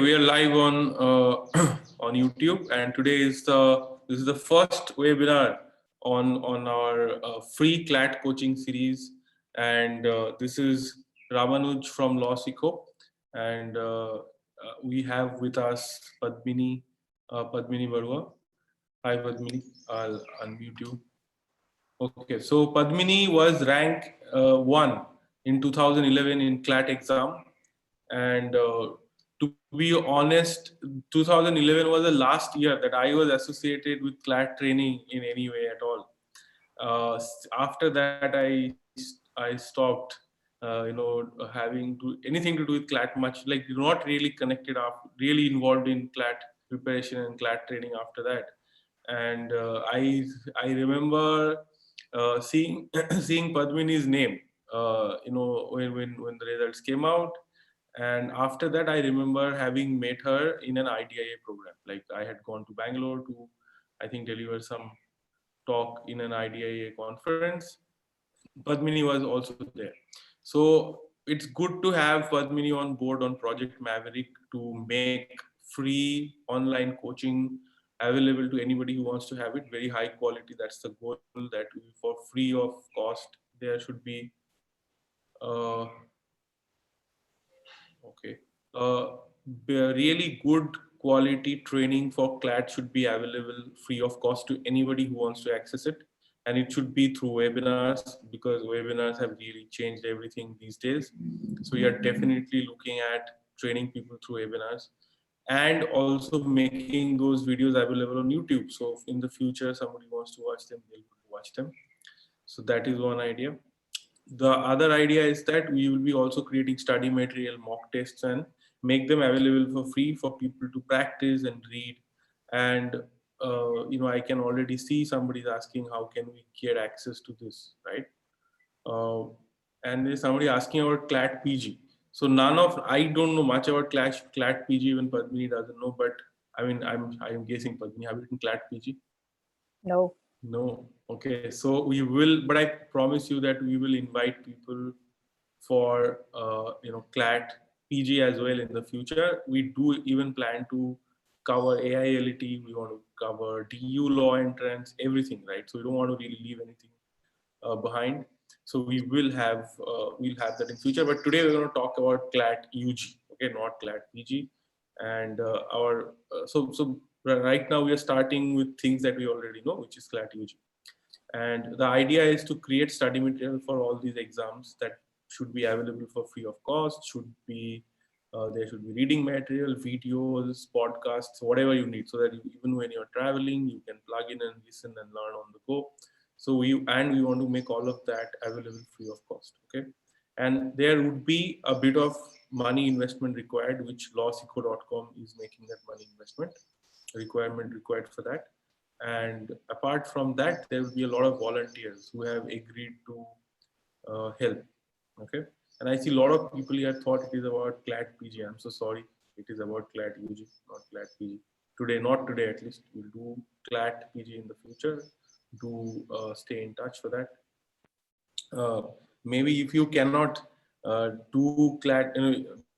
We are live on on YouTube, and today is the first webinar on our free CLAT coaching series, and this is Ramanuj from LawSikho, and we have with us Padmini Baruah. Hi Padmini, I'll unmute you. Okay, so Padmini was ranked 1 in 2011 in CLAT exam, and to be honest, 2011 was the last year that I was associated with CLAT training in any way at all. After that, I stopped, having anything to do with CLAT much. Like not really connected up, really involved in CLAT preparation and CLAT training after that. And I remember seeing seeing Padmini's name, when the results came out. And after that, I remember having met her in an IDIA program. Like I had gone to Bangalore to, I think, deliver some talk in an IDIA conference. Padmini was also there. So it's good to have Padmini on board on Project Maverick to make free online coaching available to anybody who wants to have it. Very high quality. That's the goal, that for free of cost, there should be uh, okay. Really good quality training for CLAT should be available free of cost to anybody who wants to access it. And it should be through webinars, because webinars have really changed everything these days. So we are definitely looking at training people through webinars and also making those videos available on YouTube. So if in the future somebody wants to watch them, they'll watch them. So that is one idea. The other idea is that we will be also creating study material mock tests and make them available for free for people to practice and read. And I can already see somebody's asking how can we get access to this, right? uh, and there's somebody asking about CLAT PG. So I don't know much about CLAT PG. Even Padmini doesn't know, but I mean, I'm guessing Padmini, have you written CLAT PG? No. No. Okay. So we will, but I promise you that we will invite people for CLAT PG as well in the future. We do even plan to cover AILT. We want to cover DU law entrance, everything, right? So we don't want to really leave anything behind. So we'll have that in future. But today we're going to talk about CLAT UG. Okay, not CLAT PG. And so right now we are starting with things that we already know, which is CLAT UG. And the idea is to create study material for all these exams that should be available for free of cost. There should be reading material, videos, podcasts, whatever you need, so that even when you're traveling, you can plug in and listen and learn on the go. So we want to make all of that available free of cost. Okay, and there would be a bit of money investment required, which lawsikho.com is making that money investment required for that. And apart from that, there will be a lot of volunteers who have agreed to help. Okay, and I see a lot of people here thought it is about CLAT PG. I'm so sorry, it is about CLAT UG, not CLAT PG. Not today at least. We'll do CLAT PG in the future. Do stay in touch for that. Maybe if you cannot do CLAT,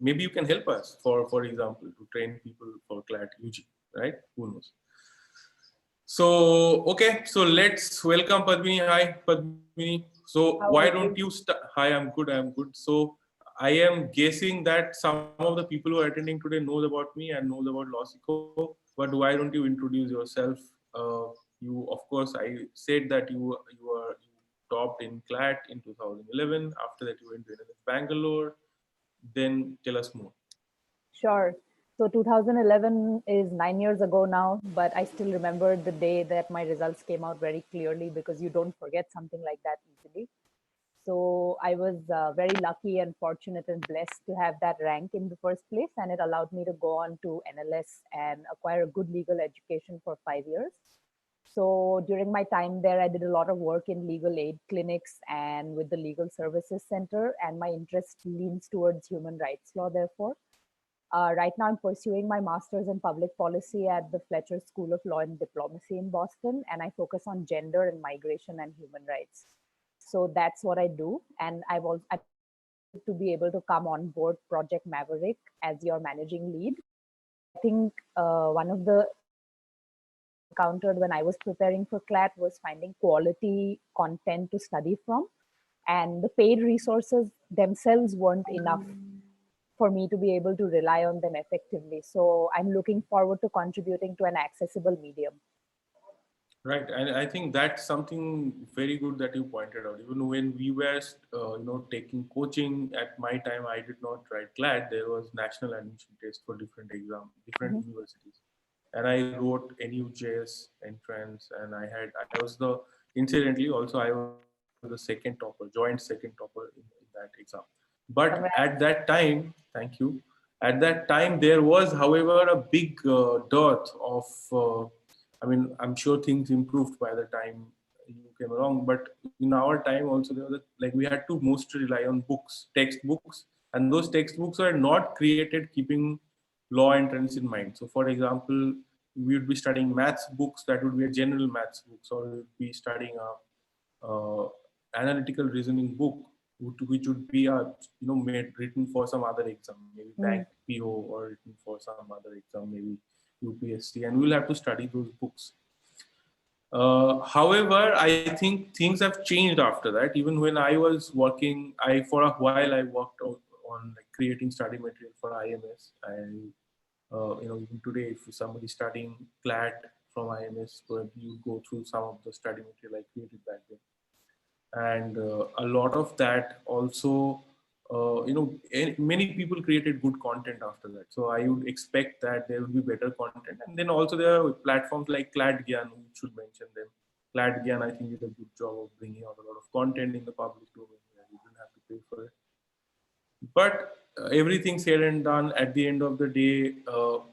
maybe you can help us, for example, to train people for CLAT UG, right? Who knows? So, okay, so let's welcome Padmini. Hi, Padmini. So why don't you start? Hi, I'm good. So I am guessing that some of the people who are attending today knows about me and knows about LawSikho, but why don't you introduce yourself? You, of course, I said that you topped in CLAT in 2011. After that, you went to Bangalore. Then tell us more. Sure. So 2011 is 9 years ago now, but I still remember the day that my results came out very clearly, because you don't forget something like that easily. So I was very lucky and fortunate and blessed to have that rank in the first place, and it allowed me to go on to NLS and acquire a good legal education for 5 years. So during my time there, I did a lot of work in legal aid clinics and with the Legal Services Center, and my interest leans towards human rights law, therefore. Right now, I'm pursuing my master's in public policy at the Fletcher School of Law and Diplomacy in Boston, and I focus on gender and migration and human rights. So that's what I do. And I'm to be able to come on board Project Maverick as your managing lead. think one of the challenges I encountered when I was preparing for CLAT was finding quality content to study from. And the paid resources themselves weren't enough for me to be able to rely on them effectively. So I'm looking forward to contributing to an accessible medium. Right, and I think that's something very good that you pointed out. Even when we were, taking coaching at my time, I did not write CLAT. There was national admission test for different exams, different Mm-hmm. universities, and I wrote NUJS entrance, and I was the incidentally also I was the second topper, joint second topper in that exam. But at Congrats. that time, thank you. At that time, there was, however, a big dearth of. I mean, I'm sure things improved by the time you came along, but in our time also there was like we had to mostly rely on books, textbooks, and those textbooks are not created keeping law entrance in mind. So, for example, we would be studying maths books that would be a general maths books, or we would be studying a analytical reasoning book, which would be made written for some other exam, maybe Mm. bank PO, or written for some other exam, maybe UPSC, and we'll have to study those books. However, I think things have changed after that. Even when I was working, I for a while I worked on like creating study material for IMS. And even today, if somebody studying CLAT from IMS, probably you go through some of the study material I created back then. And a lot of that also, many people created good content after that. So I would expect that there would be better content. And then also there are platforms like CLAT Gyan, we should mention them. CLAT Gyan, I think, did a good job of bringing out a lot of content in the public domain where you don't have to pay for it. But everything said and done, at the end of the day,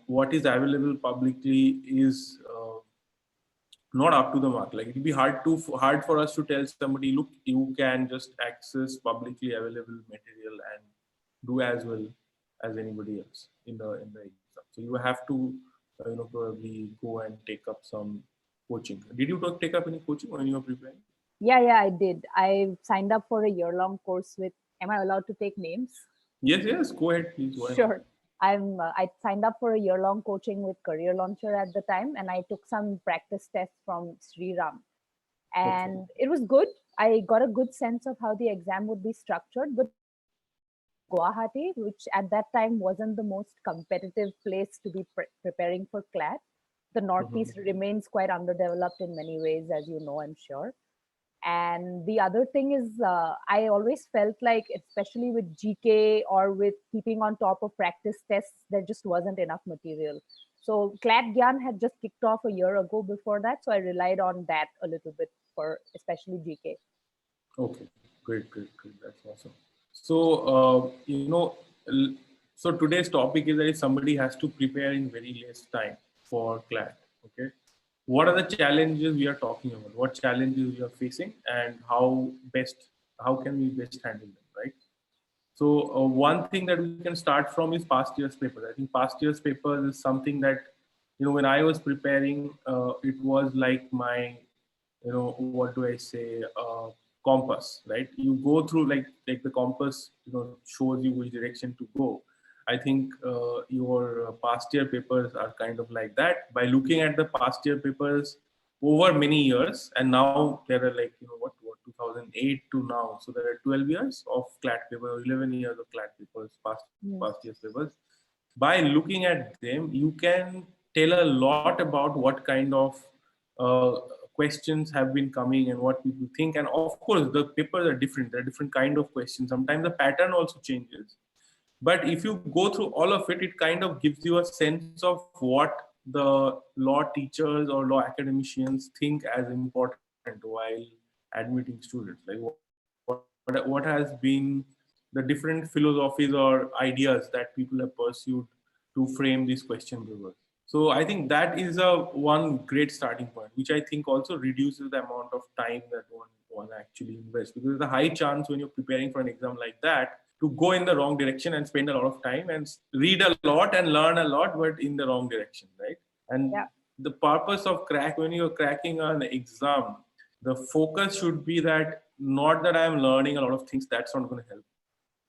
what is available publicly is not up to the mark. Like it'd be hard for us to tell somebody, look, you can just access publicly available material and do as well as anybody else in the exam. So you have to probably go and take up some coaching. Did you take up any coaching when you were preparing? Yeah, I did. I signed up for a year-long course with, am I allowed to take names? Yes, go ahead, please. Why not? Sure. I signed up for a year-long coaching with Career Launcher at the time, and I took some practice tests from Sri Ram. Okay. And it was good. I got a good sense of how the exam would be structured. But Guwahati, which at that time wasn't the most competitive place to be preparing for CLAT, the Northeast remains quite underdeveloped in many ways, as you know, I'm sure. And the other thing is, I always felt like, especially with GK or with keeping on top of practice tests, there just wasn't enough material. So CLAT Gyan had just kicked off a year ago before that. So I relied on that a little bit for especially GK. Okay, great. That's awesome. So, so today's topic is that if somebody has to prepare in very less time for CLAT, okay, what are the challenges we are talking about? What challenges we are facing, and how can we best handle them, right? So, one thing that we can start from is past year's papers. I think past year's papers is something that, when I was preparing, it was like my, what do I say, compass, right? You go through like the compass, shows you which direction to go. I think your past year papers are kind of like that. By looking at the past year papers over many years, and now there are like what 2008 to now, so there are 12 years of CLAT paper, 11 years of CLAT papers, past year's papers. By looking at them, you can tell a lot about what kind of uh, questions have been coming and what people think. And of course, the papers are different. There are different kind of questions. Sometimes the pattern also changes. But if you go through all of it, it kind of gives you a sense of what the law teachers or law academicians think as important while admitting students. Like what has been the different philosophies or ideas that people have pursued to frame these question papers. So I think that is a one great starting point, which I think also reduces the amount of time that one actually invests, because there's a high chance when you're preparing for an exam like that to go in the wrong direction and spend a lot of time and read a lot and learn a lot, but in the wrong direction, right? And Yeah. the purpose of when you're cracking an exam, the focus should be that not that I'm learning a lot of things. That's not going to help.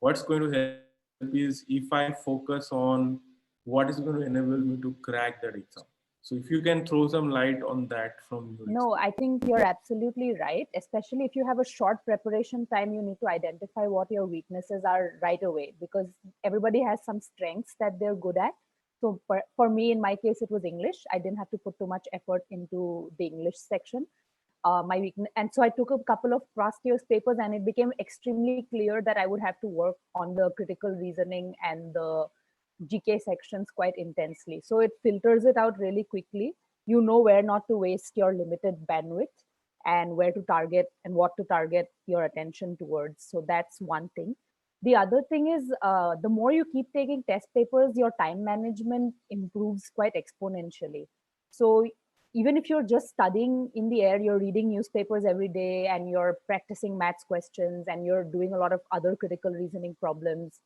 What's going to help is if I focus on what is going to enable me to crack that exam? So if you can throw some light on that from your No, I think you're absolutely right. Especially if you have a short preparation time, you need to identify what your weaknesses are right away, because everybody has some strengths that they're good at. So for me, in my case, it was English. I didn't have to put too much effort into the English section. My weakness, and so I took a couple of past year's papers, and it became extremely clear that I would have to work on the critical reasoning and the GK sections quite intensely. So it filters it out really quickly. You know where not to waste your limited bandwidth and where to target and what to target your attention towards. So that's one thing. The other thing is, the more you keep taking test papers, your time management improves quite exponentially. So even if you're just studying in the air, you're reading newspapers every day and you're practicing maths questions and you're doing a lot of other critical reasoning problems,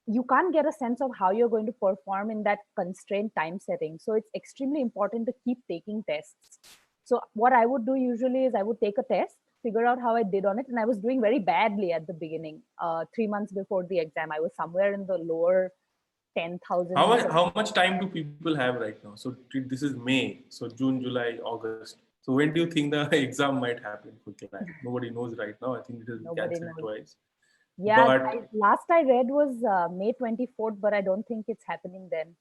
you can't get a sense of how you're going to perform in that constrained time setting. So it's extremely important to keep taking tests. So what I would do usually is I would take a test, figure out how I did on it. And I was doing very badly at the beginning. 3 months before the exam, I was somewhere in the lower 10,000s. how much time do people have right now? So this is May, so June, July, August. So when do you think the exam might happen for CLAT? Nobody knows right now. I think it has been Nobody cancelled knows. twice. Yeah, But last I read was May 24th, but I don't think it's happening then.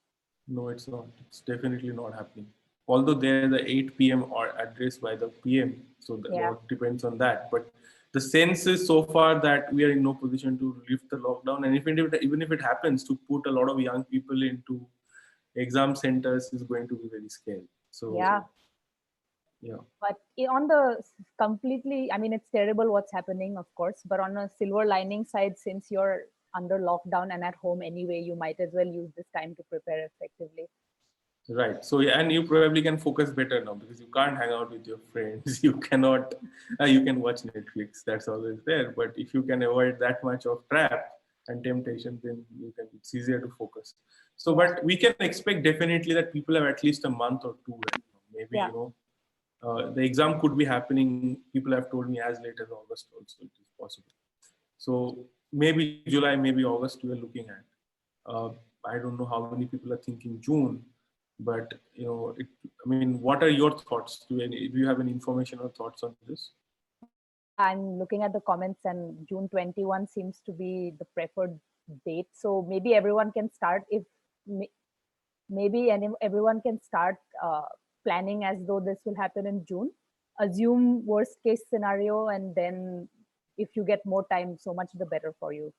no, it's not. It's definitely not happening. Although there is a 8 p.m. or address by the PM, so that Yeah. lot depends on that. But the sense is so far that we are in no position to lift the lockdown, and even if it happens, to put a lot of young people into exam centers is going to be very scary. So Yeah. yeah. But on the completely, I mean, it's terrible what's happening, of course, but on a silver lining side, since you're under lockdown and at home anyway, you might as well use this time to prepare effectively. Right. So, yeah, and you probably can focus better now because you can't hang out with your friends. You cannot, you can watch Netflix. That's always there. But if you can avoid that much of trap and temptation, then it's easier to focus. So, Yeah. but we can expect definitely that people have at least a month or two right now. Maybe, Yeah. the exam could be happening. People have told me as late as August also it is possible. So maybe July, maybe August we are looking at. I don't know how many people are thinking June, but I mean, what are your thoughts? Do you have any information or thoughts on this? Yeah, I'm looking at the comments, and June 21 seems to be the preferred date. So maybe everyone can start if maybe everyone can start planning as though this will happen in June. Assume worst case scenario, and then if you get more time, so much the better for you.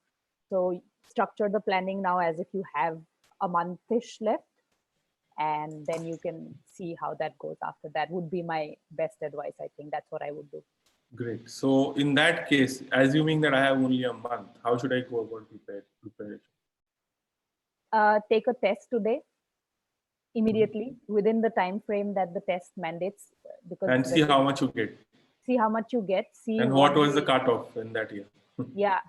So structure the planning now as if you have a monthish left, and then you can see how that goes after. That would be my best advice. I think that's what I would do. Great. So in that case, assuming that I have only a month, how should I go about preparation? Take a test today immediately within the time frame that the test mandates, because And see how much you get. see how much you get, see And what what was the cutoff in that year? yeah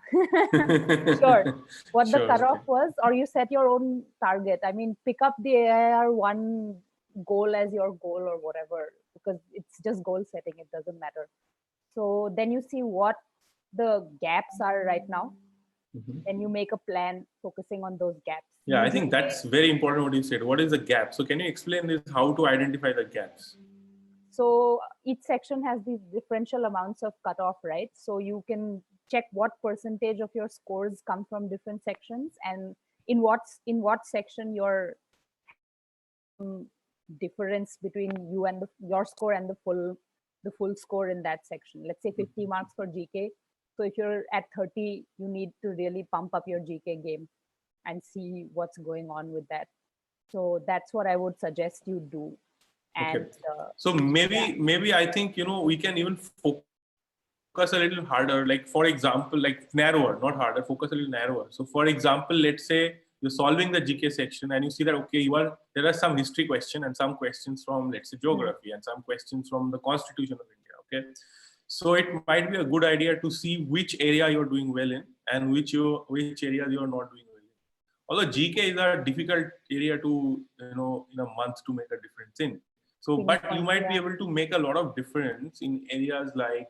sure, what the Sure. cutoff Okay. was, or you set your own target. I mean, pick up the AIR1 goal as your goal or whatever, because it's just goal setting, it doesn't matter. So then you see what the gaps are right now, then you make a plan focusing on those gaps. Yeah, I Usually, think that's very important what you said. What is the gap? So can you explain this, how to identify the gaps? so each section has these differential amounts of cutoff, right? So you can check what percentage of your scores come from different sections, and in what section you're difference between you and your score and the full score in that section. Let's say 50 marks for GK. So if you're at 30, you need to really pump up your GK game and see what's going on with that. So that's what I would suggest you do. Okay. And So maybe I think we can even focus a little harder. Like for example, like narrower, not harder. Focus a little narrower. So for example, let's say you're solving the GK section and you see that okay, there are some history question and some questions from let's say geography and some questions from the Constitution of India. Okay. So it might be a good idea to see which area you're doing well in and which areas you're not doing well in. Although GK is a difficult area to in a month to make a difference in. So, but you might be able to make a lot of difference in areas like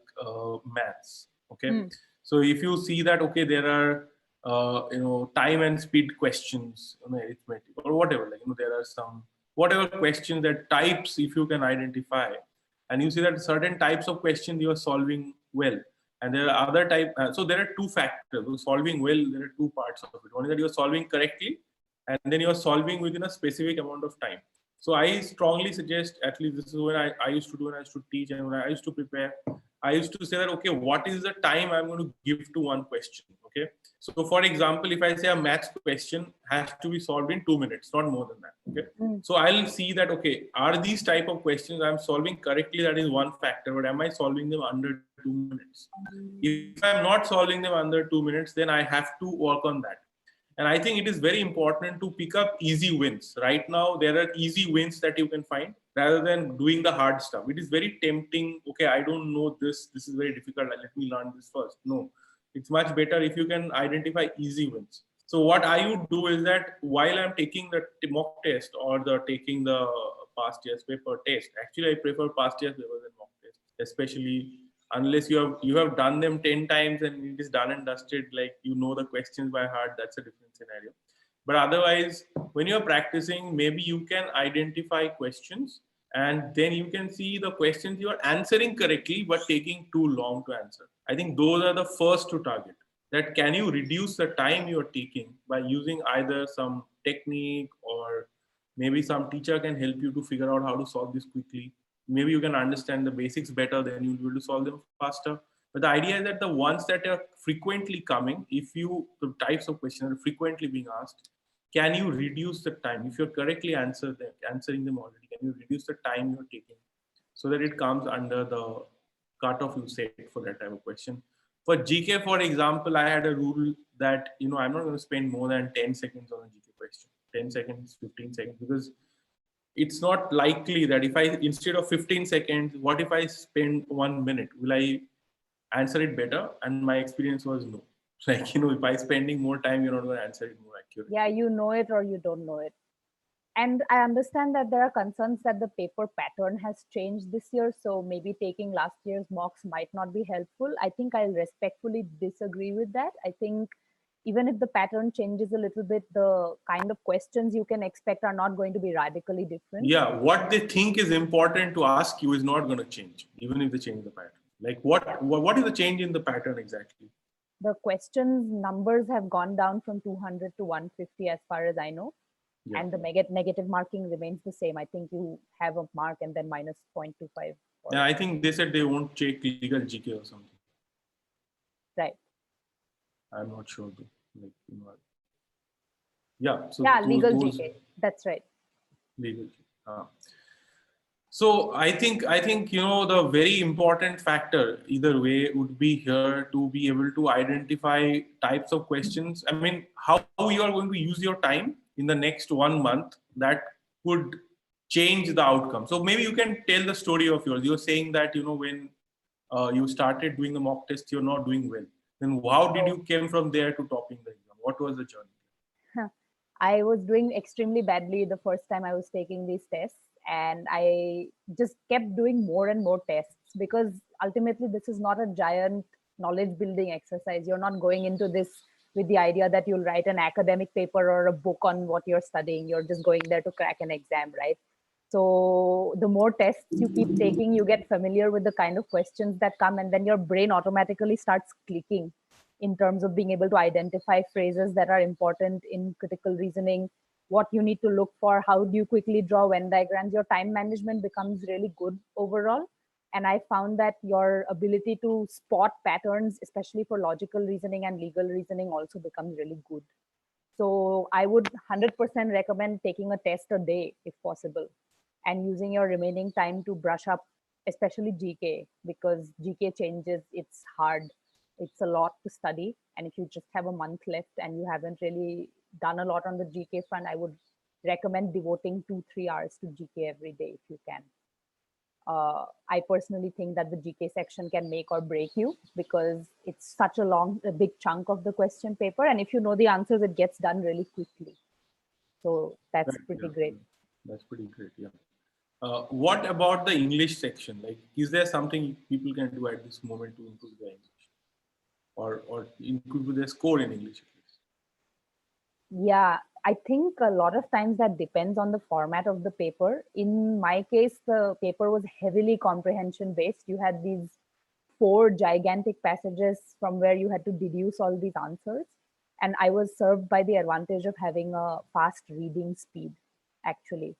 maths. Okay. So if you see that okay, there are time and speed questions, arithmetic or whatever. Like, there are some whatever questions that types, if you can identify, and you see that certain types of questions you are solving well, and there are other type. So there are two factors. So solving well, there are two parts of it. One is that you are solving correctly, and then you are solving within a specific amount of time. So I strongly suggest, at least this is what I used to do when I used to teach and when I used to prepare. I used to say that, okay, what is the time I'm going to give to one question? Okay. So for example, if I say a maths question has to be solved in 2 minutes, not more than that. Okay. So I'll see that, okay, are these type of questions I'm solving correctly? That is one factor, but am I solving them under 2 minutes? If I'm not solving them under 2 minutes, then I have to work on that. And I think it is very important to pick up easy wins. Right now, there are easy wins that you can find rather than doing the hard stuff. It is very tempting. Okay, I don't know this. This is very difficult. Let me learn this first. No, it's much better if you can identify easy wins. So what I would do is that while I'm taking the mock test or taking the past year's paper test, actually I prefer past year's paper than mock test, especially unless you have done them 10 times and it is done and dusted, like the questions by heart. That's a different scenario. But otherwise, when you're practicing, maybe you can identify questions and then you can see the questions you are answering correctly but taking too long to answer. I think those are the first to target. That can you reduce the time you're taking by using either some technique, or maybe some teacher can help you to figure out how to solve this quickly. Maybe you can understand the basics better, then you'll be able to solve them faster. But the idea is that the ones that are frequently coming, the types of questions that are frequently being asked, can you reduce the time? If you're correctly answering them already, can you reduce the time you're taking so that it comes under the cutoff you set for that type of question? For GK, for example, I had a rule that, I'm not going to spend more than 10 seconds on a GK question. 10 seconds, 15 seconds, because it's not likely that if I, instead of 15 seconds, what if I spend 1 minute? Will I answer it better? And my experience was no. Like, if I spending more time, you're not going to answer it more accurately. Yeah, you know it or you don't know it. And I understand that there are concerns that the paper pattern has changed this year. So maybe taking last year's mocks might not be helpful. I think I'll respectfully disagree with that. I think even if the pattern changes a little bit, the kind of questions you can expect are not going to be radically different. Yeah, what they think is important to ask you is not going to change, even if they change the pattern. Like what is the change in the pattern exactly? The questions numbers have gone down from 200 to 150 as far as I know. Yeah. And the negative marking remains the same. I think you have a mark and then minus 0.25. Yeah, I think they said they won't check legal GK or something. Right. I'm not sure though. Yeah. So yeah, legal GK. That's right. Legal GK. So I think the very important factor either way would be here to be able to identify types of questions. I mean, how you are going to use your time in the next 1 month that could change the outcome. So maybe you can tell the story of yours. You're saying that when you started doing the mock test, you're not doing well. Then how did you came from there to topping the exam? What was the journey? I was doing extremely badly the first time I was taking these tests. And I just kept doing more and more tests because ultimately this is not a giant knowledge building exercise. You're not going into this with the idea that you'll write an academic paper or a book on what you're studying. You're just going there to crack an exam, right? So the more tests you keep taking, you get familiar with the kind of questions that come, and then your brain automatically starts clicking in terms of being able to identify phrases that are important in critical reasoning, what you need to look for, how do you quickly draw Venn diagrams. Your time management becomes really good overall. And I found that your ability to spot patterns, especially for logical reasoning and legal reasoning, also becomes really good. So I would 100% recommend taking a test a day if possible, and using your remaining time to brush up, especially GK, because GK changes, it's hard. It's a lot to study. And if you just have a month left and you haven't really done a lot on the GK front, I would recommend devoting 2-3 hours to GK every day if you can. I personally think that the GK section can make or break you because it's such a big chunk of the question paper. And if you know the answers, it gets done really quickly. So that's pretty great. That's pretty great, yeah. What about the English section? Like, is there something people can do at this moment to improve their English? Or improve their score in English at least? Yeah, I think a lot of times that depends on the format of the paper. In my case, the paper was heavily comprehension based. You had these four gigantic passages from where you had to deduce all these answers. And I was served by the advantage of having a fast reading speed, actually.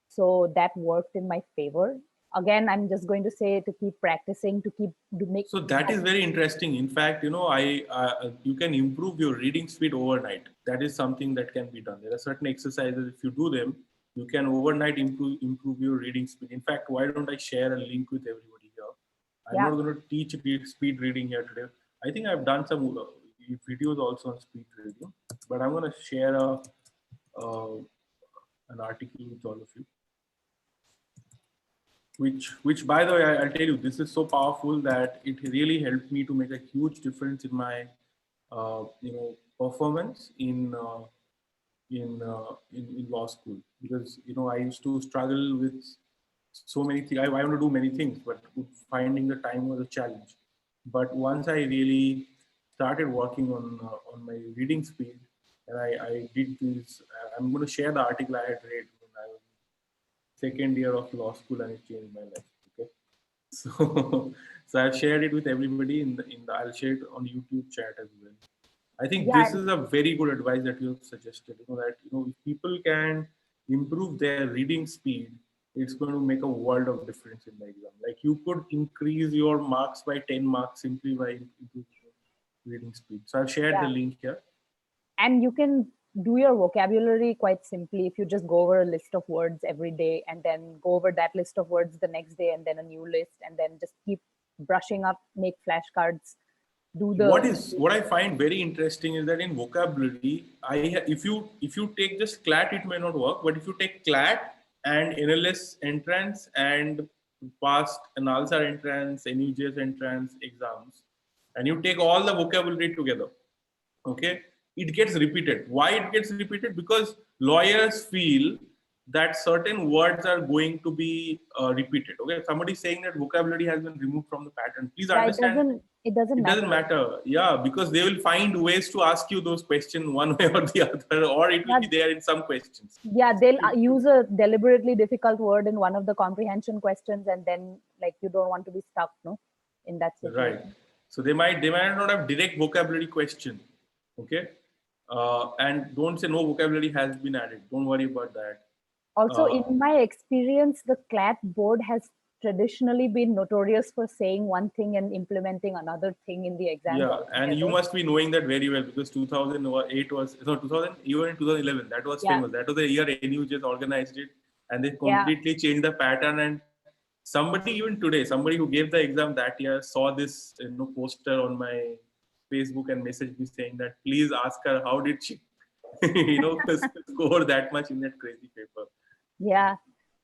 So that worked in my favor. Again, I'm just going to say to keep practicing, to keep to make. So that is very interesting. In fact, you can improve your reading speed overnight. That is something that can be done. There are certain exercises. If you do them, you can overnight improve your reading speed. In fact, why don't I share a link with everybody here? I'm Yeah, not going to teach speed reading here today. I think I've done some videos also on speed reading, but I'm going to share uh, an article with all of you. Which by the way, I'll tell you, this is so powerful that it really helped me to make a huge difference in my performance in law school, because I used to struggle with so many things. I want to do many things, but finding the time was a challenge. But once I really started working on my reading speed, and I did this, I'm going to share the article I had read when I was second year of law school, and it changed my life. Okay, so so I've shared it with everybody in the I'll share it on YouTube chat as well. I think yeah, this is a very good advice that you have suggested. That if people can improve their reading speed, it's going to make a world of difference in the exam. Like you could increase your marks by 10 marks simply by improving your reading speed. So I've shared the yeah. link here. And you can do your vocabulary quite simply if you just go over a list of words every day and then go over that list of words the next day and then a new list and then just keep brushing up, make flashcards, do the. What I find very interesting is that in vocabulary, if you take just CLAT, it may not work, but if you take CLAT and NLS entrance and past NALSA entrance, NUJS entrance exams, and you take all the vocabulary together, okay, it gets repeated. Why it gets repeated? Because lawyers feel that certain words are going to be repeated. Okay, somebody saying that vocabulary has been removed from the pattern, please Yeah, it understand, doesn't it doesn't matter. matter. Yeah, because they will find ways to ask you those questions one way or the other, or it will Yeah, be there in some questions. yeah, they'll use a deliberately difficult word in one of the comprehension questions and then like you don't want to be stuck, no, in that Right. situation. So they might not have direct vocabulary question. Okay. And don't say no vocabulary has been added. Don't worry about that. Also, Uh, in my experience, the CLAT board has traditionally been notorious for saying one thing and implementing another thing in the exams Yeah, and you altogether. must be knowing that very well, because 2008 was, no, 2000, even in 2011, that was Yeah, famous. That was the year NU just organized it, and they yeah, completely changed the pattern. And somebody, even today, somebody who gave the exam that year saw this poster on my Facebook and messaged me saying that please ask her how did she score that much in that crazy paper. yeah.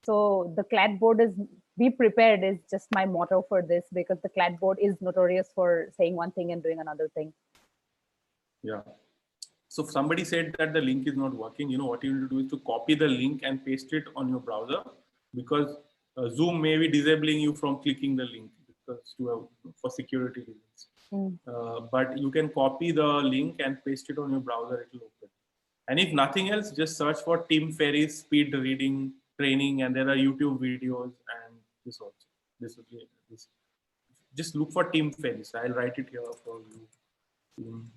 So the CLAT board is be prepared is just my motto for this because the CLAT board is notorious for saying one thing and doing another thing. Yeah. So if somebody said that the link is not working, what you need to do is to copy the link and paste it on your browser, because Zoom may be disabling you from clicking the link because for security reasons. Mm. But you can copy the link and paste it on your browser, it will open. And if nothing else, just search for Tim Ferriss speed reading training, and there are YouTube videos and this also. This will be this. Just look for Tim Ferriss. I'll write it here for you.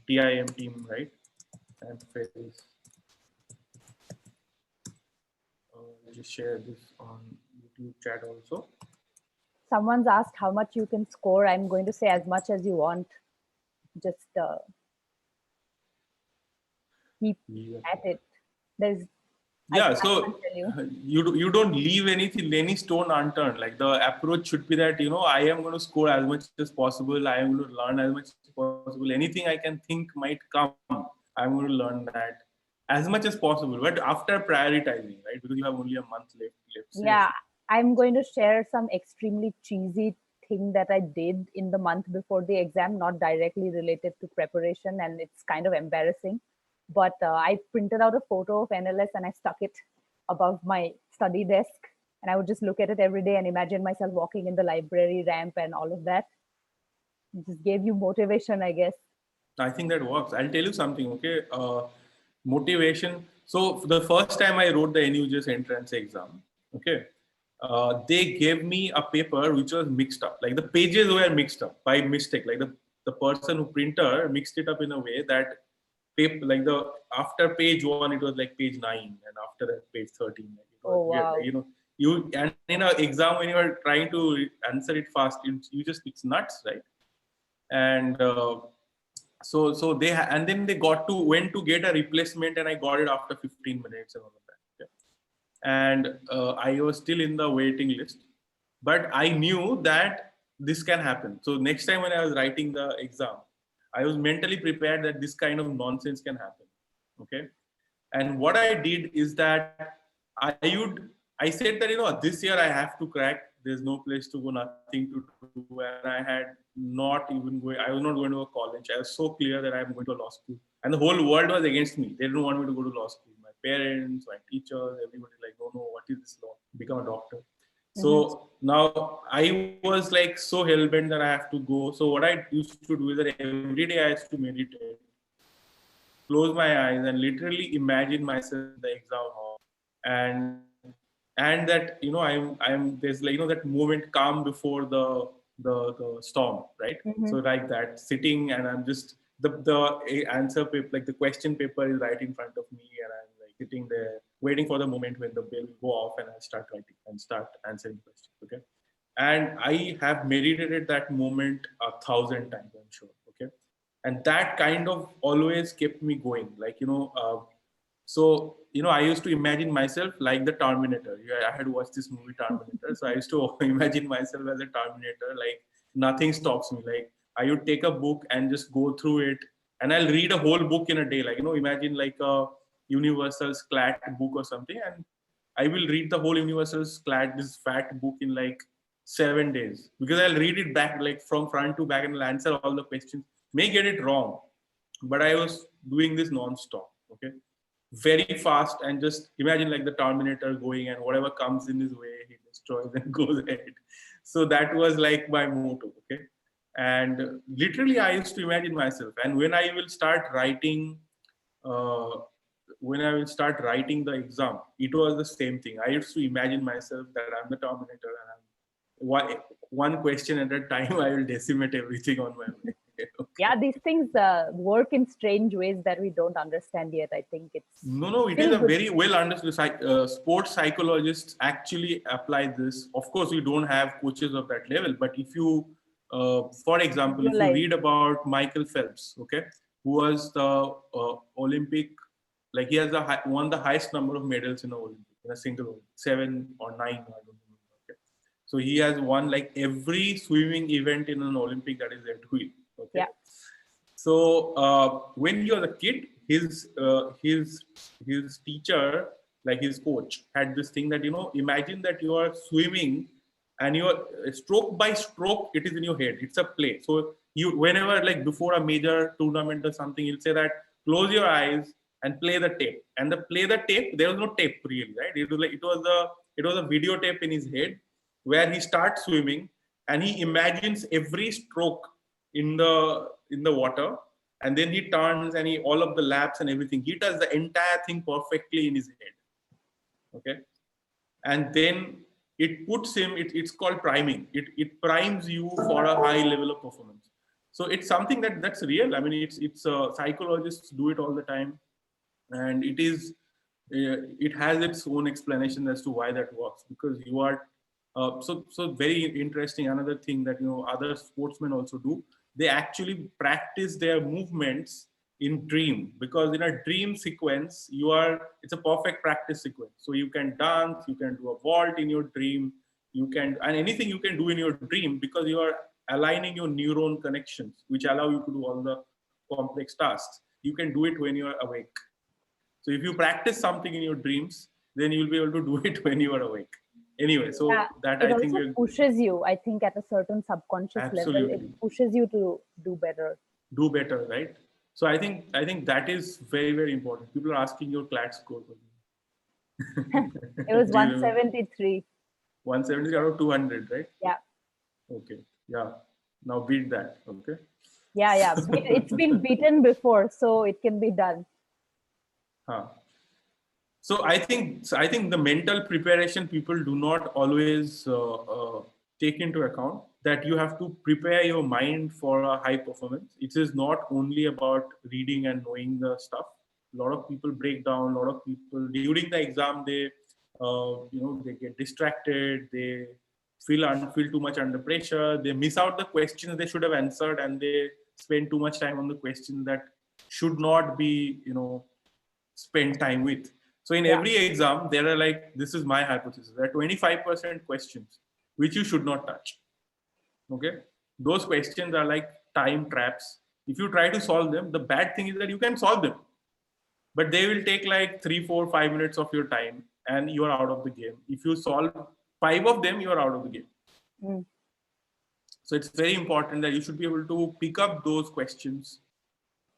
TIM team, right? And Ferriss. Just share this on YouTube chat also. Someone's asked how much you can score. I'm going to say as much as you want. Just keep Yeah. at it. There's, Yeah, I can't so tell you. you don't leave any stone unturned. Like the approach should be that I am going to score as much as possible. I am going to learn as much as possible. Anything I can think might come, I'm going to learn that as much as possible. But after prioritizing, right? Because you have only a month left. Say. Yeah, I'm going to share some extremely cheesy thing that I did in the month before the exam, not directly related to preparation, and it's kind of embarrassing. But I printed out a photo of NLS and I stuck it above my study desk, and I would just look at it every day and imagine myself walking in the library ramp and all of that. It just gave you motivation, I guess. I think that works. I'll tell you something, okay? Motivation. So the first time I wrote the NUJS entrance exam, okay, they gave me a paper which was mixed up. Like the pages were mixed up by mistake. Like the person who printer mixed it up in a way that paper, like the after page 1 it was like page 9, and after that page 13. Like it was Oh, weird. wow. Like, you and in an exam when you are trying to answer it fast, you just it's nuts, right? And so they and then they went to get a replacement, and I got it after 15 minutes and all of that. Okay. And I was still in the waiting list, but I knew that this can happen. So next time when I was writing the exam, I was mentally prepared that this kind of nonsense can happen. Okay. And what I did is that I said that, this year I have to crack. There's no place to go, nothing to do. And I had not even going, I was not going to a college. I was so clear that I'm going to a law school. And the whole world was against me. They didn't want me to go to law school. My parents, my teachers, everybody like, no, what is this law? Become a doctor. So now I was like so hell-bent that I have to go. So what I used to do is that every day I used to meditate, close my eyes, and literally imagine myself in the exam hall, and that I'm there's like that moment calm before the storm, right? So like that, sitting, and I'm just the answer paper, like the question paper is right in front of me, and I'm like sitting there waiting for the moment when the bell will go off and I start writing and start answering questions. Okay. And I have meditated that moment 1,000 times, I'm sure. Okay. And that kind of always kept me going, like so I used to imagine myself like the Terminator. I had watched this movie Terminator, so I used to imagine myself as a Terminator, like nothing stops me. Like I would take a book and just go through it, and I'll read a whole book in a day. Like imagine like a Universal's CLAT book or something, and I will read the whole Universal's CLAT, this fat book, in like 7 days, because I'll read it back like from front to back and I'll answer all the questions. May get it wrong, but I was doing this non-stop. Okay. Very fast, and just imagine like the Terminator going, and whatever comes in his way, he destroys and goes ahead. So that was like my motto. Okay. And literally I used to imagine myself, and when I will start writing, uh, the exam, it was the same thing. I used to imagine myself that I'm the Terminator, and one question at a time, I will decimate everything on my way. Okay. Yeah, these things work in strange ways that we don't understand yet. I think it's No, it is a very well understood. Sports psychologists actually apply this. Of course, we don't have coaches of that level, but if you, for example, if you read about Michael Phelps, okay, who was the Olympic, like he has won the highest number of medals in a Olympic, in a single Olympic, 7 or 9, I don't remember. Okay, so he has won like every swimming event in an Olympic that is there to win. Okay. Yeah. So when he was a kid, his teacher, like his coach, had this thing that imagine that you are swimming, and you are stroke by stroke, it is in your head. It's a play. So you, whenever like before a major tournament or something, he'll say that close your eyes and play the tape. And play the tape, there was no tape really, right? It was a videotape in his head where he starts swimming and he imagines every stroke in the water, and then he turns and all of the laps and everything, he does the entire thing perfectly in his head. Okay. And then it puts him, it's called priming. It primes you for a high level of performance. So it's something that's real. I mean, it's psychologists do it all the time, and it has its own explanation as to why that works, because you are so very interesting. Another thing that other sportsmen also do, they actually practice their movements in dream, because in a dream sequence it's a perfect practice sequence. So you can dance, you can do a vault in your dream, and anything you can do in your dream, because you are aligning your neuron connections, which allow you to do all the complex tasks. You can do it when you are awake. So if you practice something in your dreams, then you'll be able to do it when you are awake. Anyway, so that it I think also pushes you, I think, at a certain subconscious level. It pushes you to do better. Do better, right? So I think that is very, very important. People are asking your CLAT score. It was 173. 173 out of 200, right? Yeah. Okay. Yeah. Now beat that. Okay. Yeah. It's been beaten before, so it can be done. Huh. So I think the mental preparation people do not always take into account, that you have to prepare your mind for a high performance. It is not only about reading and knowing the stuff. A lot of people break down. A lot of people during the exam, they get distracted. They feel too much under pressure. They miss out the questions they should have answered, and they spend too much time on the questions that should not be spend time with. So in Yeah. every exam, there are, like, this is my hypothesis, there are 25% questions which you should not touch. Okay. Those questions are like time traps. If you try to solve them, the bad thing is that you can solve them, but they will take like 3, 4, 5 minutes of your time and you are out of the game. If you solve 5 of them, you are out of the game. Mm. So it's very important that you should be able to pick up those questions,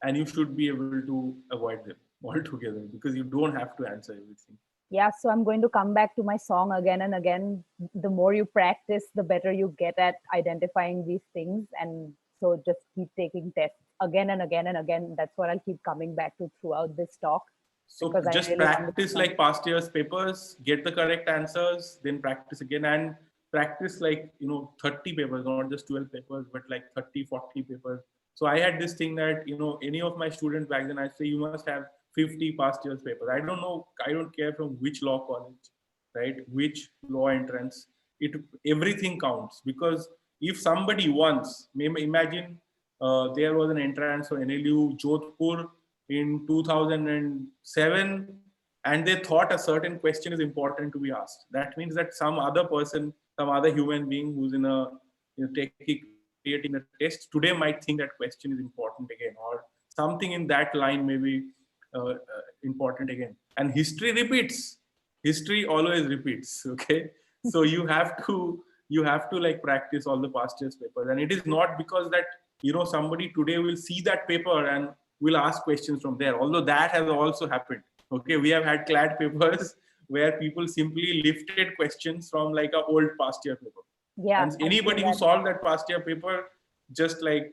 and you should be able to avoid them altogether, because you don't have to answer everything. Yeah, so I'm going to come back to my song again and again. The more you practice, the better you get at identifying these things. And so just keep taking tests again and again and again. That's what I'll keep coming back to throughout this talk, So because I just really practice understand. like past year's papers, get the correct answers, then practice again, and practice like 30 papers, not just 12 papers, but like 30, 40 papers. So I had this thing that any of my students back then, I say you must have 50 past year's papers. I don't know, I don't care from which law college, right? Which law entrance. It Everything counts, because if somebody once, imagine there was an entrance for NLU Jodhpur in 2007, and they thought a certain question is important to be asked. That means that some other person, some other human being who's in a creating the test today might think that question is important again, or something in that line may be important again. And history repeats. History always repeats. Okay, so you have to like practice all the past year's papers, and it is not because that somebody today will see that paper and will ask questions from there, although that has also happened. Okay, we have had CLAT papers where people simply lifted questions from like a old past year paper, Yeah, and I've seen anybody who that. solved that past year paper just like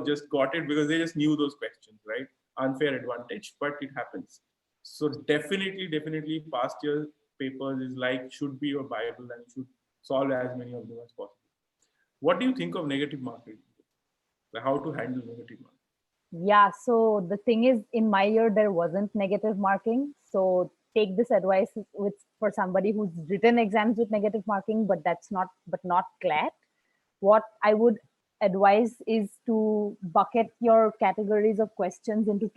just got it because they just knew those questions, right? Unfair advantage, but it happens. So definitely past year papers is like should be your bible, and you should solve as many of them as possible. What do you think of negative marketing? Like how to handle negative marketing? Yeah, so the thing is, in my year, there wasn't negative marking. So take this advice with for somebody who's written exams with negative marking, but not CLAT. What I would advise is to bucket your categories of questions into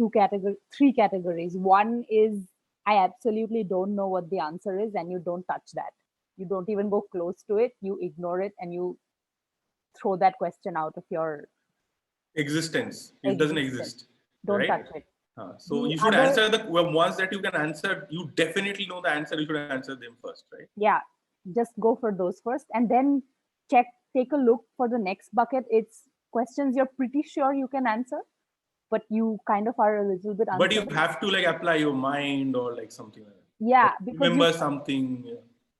three categories. One is I absolutely don't know what the answer is, and you don't touch that. You don't even go close to it. You ignore it and you throw that question out of your Existence, it doesn't existence. exist, Don't touch right? it. So The you should other, answer the ones that you can answer. You definitely know the answer. You should answer them first, right? yeah, just go for those first, and then check, take a look for the next bucket. It's questions you're pretty sure you can answer, but you kind of are a little bit But you uncertain. have to like apply your mind or like something like that, or Yeah, because you remember something. Yeah.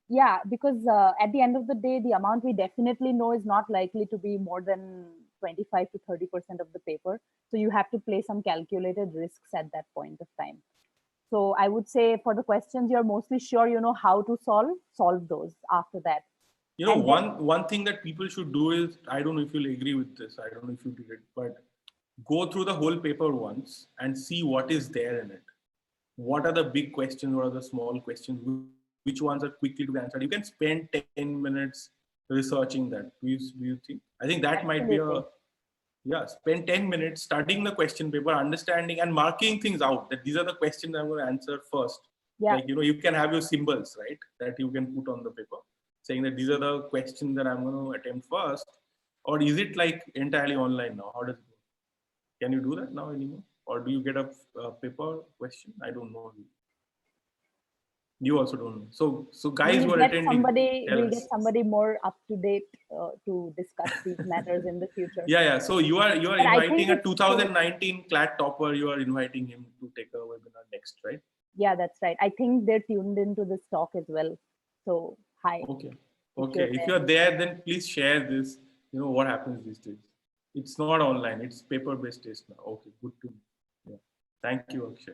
yeah, because at the end of the day, the amount we definitely know is not likely to be more than 25 to 30% of the paper. So you have to play some calculated risks at that point of time. So I would say for the questions you're mostly sure you know how to solve those after that. And then One thing that people should do is, I don't know if you'll agree with this. I don't know if you did it, but go through the whole paper once and see what is there in it. What are the big questions? What are the small questions? Which ones are quickly to be answered? You can spend 10 minutes researching that. Do you think? I think that might be a, absolutely. yeah. Spend 10 minutes studying the question paper, understanding and marking things out. That these are the questions I'm going to answer first. Yeah. Like you can have your symbols, right? That you can put on the paper, saying that these are the questions that I'm going to attempt first. Or is it like entirely online now? How does it work? Can you do that now anymore? Or do you get a paper question? I don't know. You also don't know. So guys We'll who are get attending, somebody, tell we'll get us. somebody more up to date to discuss these matters in the future. Yeah. So you are But I think inviting a it's true. 2019 CLAT topper. You are inviting him to take a webinar next, right? Yeah, that's right. I think they're tuned into this talk as well. So hi, Okay. if you're Okay. If there. you are there, then please share this. What happens these days. It's not online. It's paper-based test now. Okay. Good to know. Yeah. Thank you, Akshay.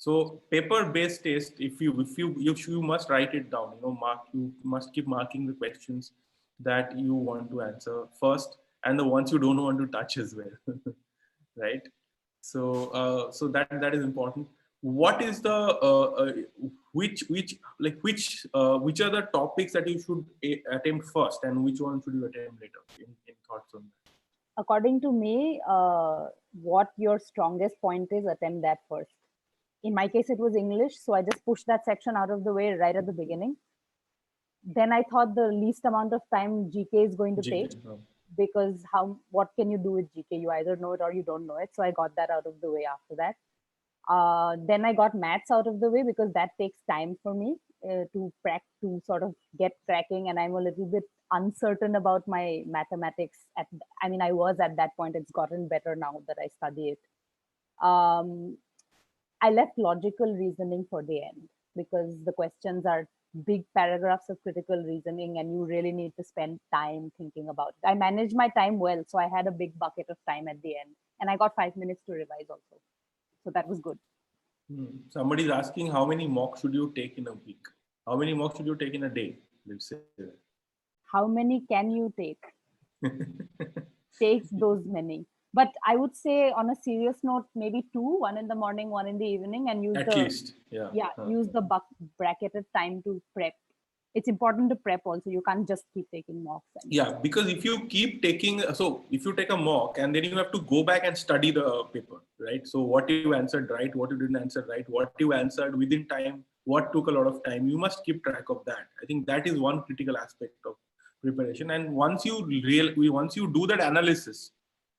So paper-based test, you must write it down. You must keep marking the questions that you want to answer first, and the ones you don't want to touch as well, right? So that is important. What is the which are the topics that you should attempt first, and which one should you attempt later? In thoughts on that? According to me, what your strongest point is, attempt that first. In my case, it was English, so I just pushed that section out of the way right at the beginning. Then I thought the least amount of time GK is going to take, because what can you do with GK? You either know it or you don't know it. So I got that out of the way after that. Then I got maths out of the way, because that takes time for me to sort of get cracking, and I'm a little bit uncertain about my mathematics. I was at that point. It's gotten better now that I study it. I left logical reasoning for the end, because the questions are big paragraphs of critical reasoning, and you really need to spend time thinking about it. I managed my time well, so I had a big bucket of time at the end, and I got 5 minutes to revise also. So that was good. Somebody's asking, how many mocks should you take in a week? How many mocks should you take in a day? Let's say. How many can you take? Take those many. But I would say, on a serious note, maybe 2, one in the morning, one in the evening, and use use the bracketed time to prep. It's important to prep also. You can't just keep taking mocks. Because if you keep taking, if you take a mock and then you have to go back and study the paper, right? So what you answered right, what you didn't answer right, what you answered within time, what took a lot of time, you must keep track of that. I think that is one critical aspect of preparation. And once you do that analysis,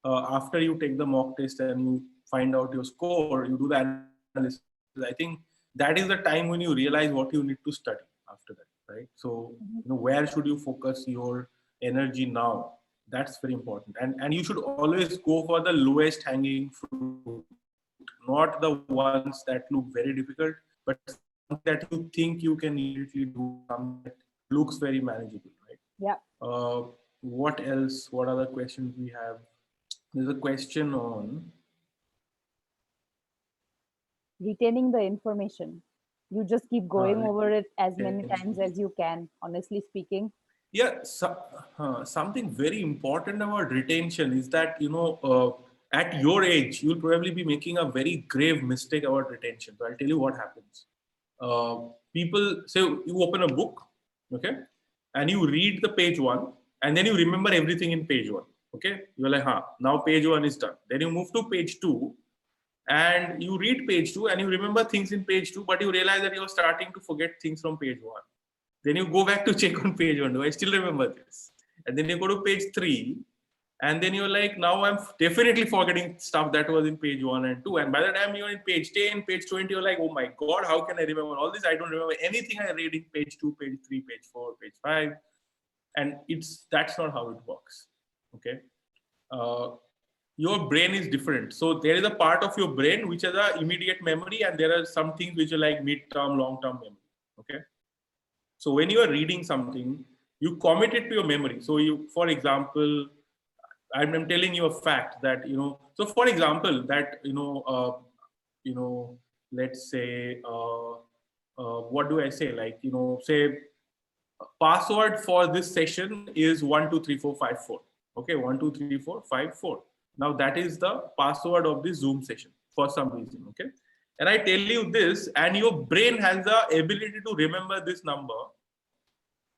after you take the mock test and you find out your score, you do the analysis. I think that is the time when you realize what you need to study after that, right? So, where should you focus your energy now? That's very important. And you should always go for the lowest hanging fruit, not the ones that look very difficult, but that you think you can immediately do, something that looks very manageable, right? Yeah. What else? What other questions we have? There's a question on retaining the information. You just keep going over it as many times as you can, honestly speaking. Yeah, something very important about retention is that, at your age, you'll probably be making a very grave mistake about retention. So I'll tell you what happens. People say you open a book, okay, and you read the page 1, and then you remember everything in page 1. Okay, you're like, now page 1 is done. Then you move to page 2, and you read page 2, and you remember things in page 2, but you realize that you're starting to forget things from page 1. Then you go back to check on page 1. Do I still remember this? And then you go to page 3, and then you're like, now I'm definitely forgetting stuff that was in page 1 and 2. And by the time you're in page 10, page 20, you're like, oh my God, how can I remember all this? I don't remember anything I read in page 2, page 3, page 4, page 5. And that's not how it works. Okay. Your brain is different. So there is a part of your brain which has an immediate memory, and there are some things which are like mid-term, long-term memory. Okay. So when you are reading something, you commit it to your memory. So for example, I'm telling you a fact that, so for example, that, let's say, what do I say? Like, say password for this session is 123454. Okay, 123454. Now that is the password of the Zoom session for some reason. Okay. And I tell you this, and your brain has the ability to remember this number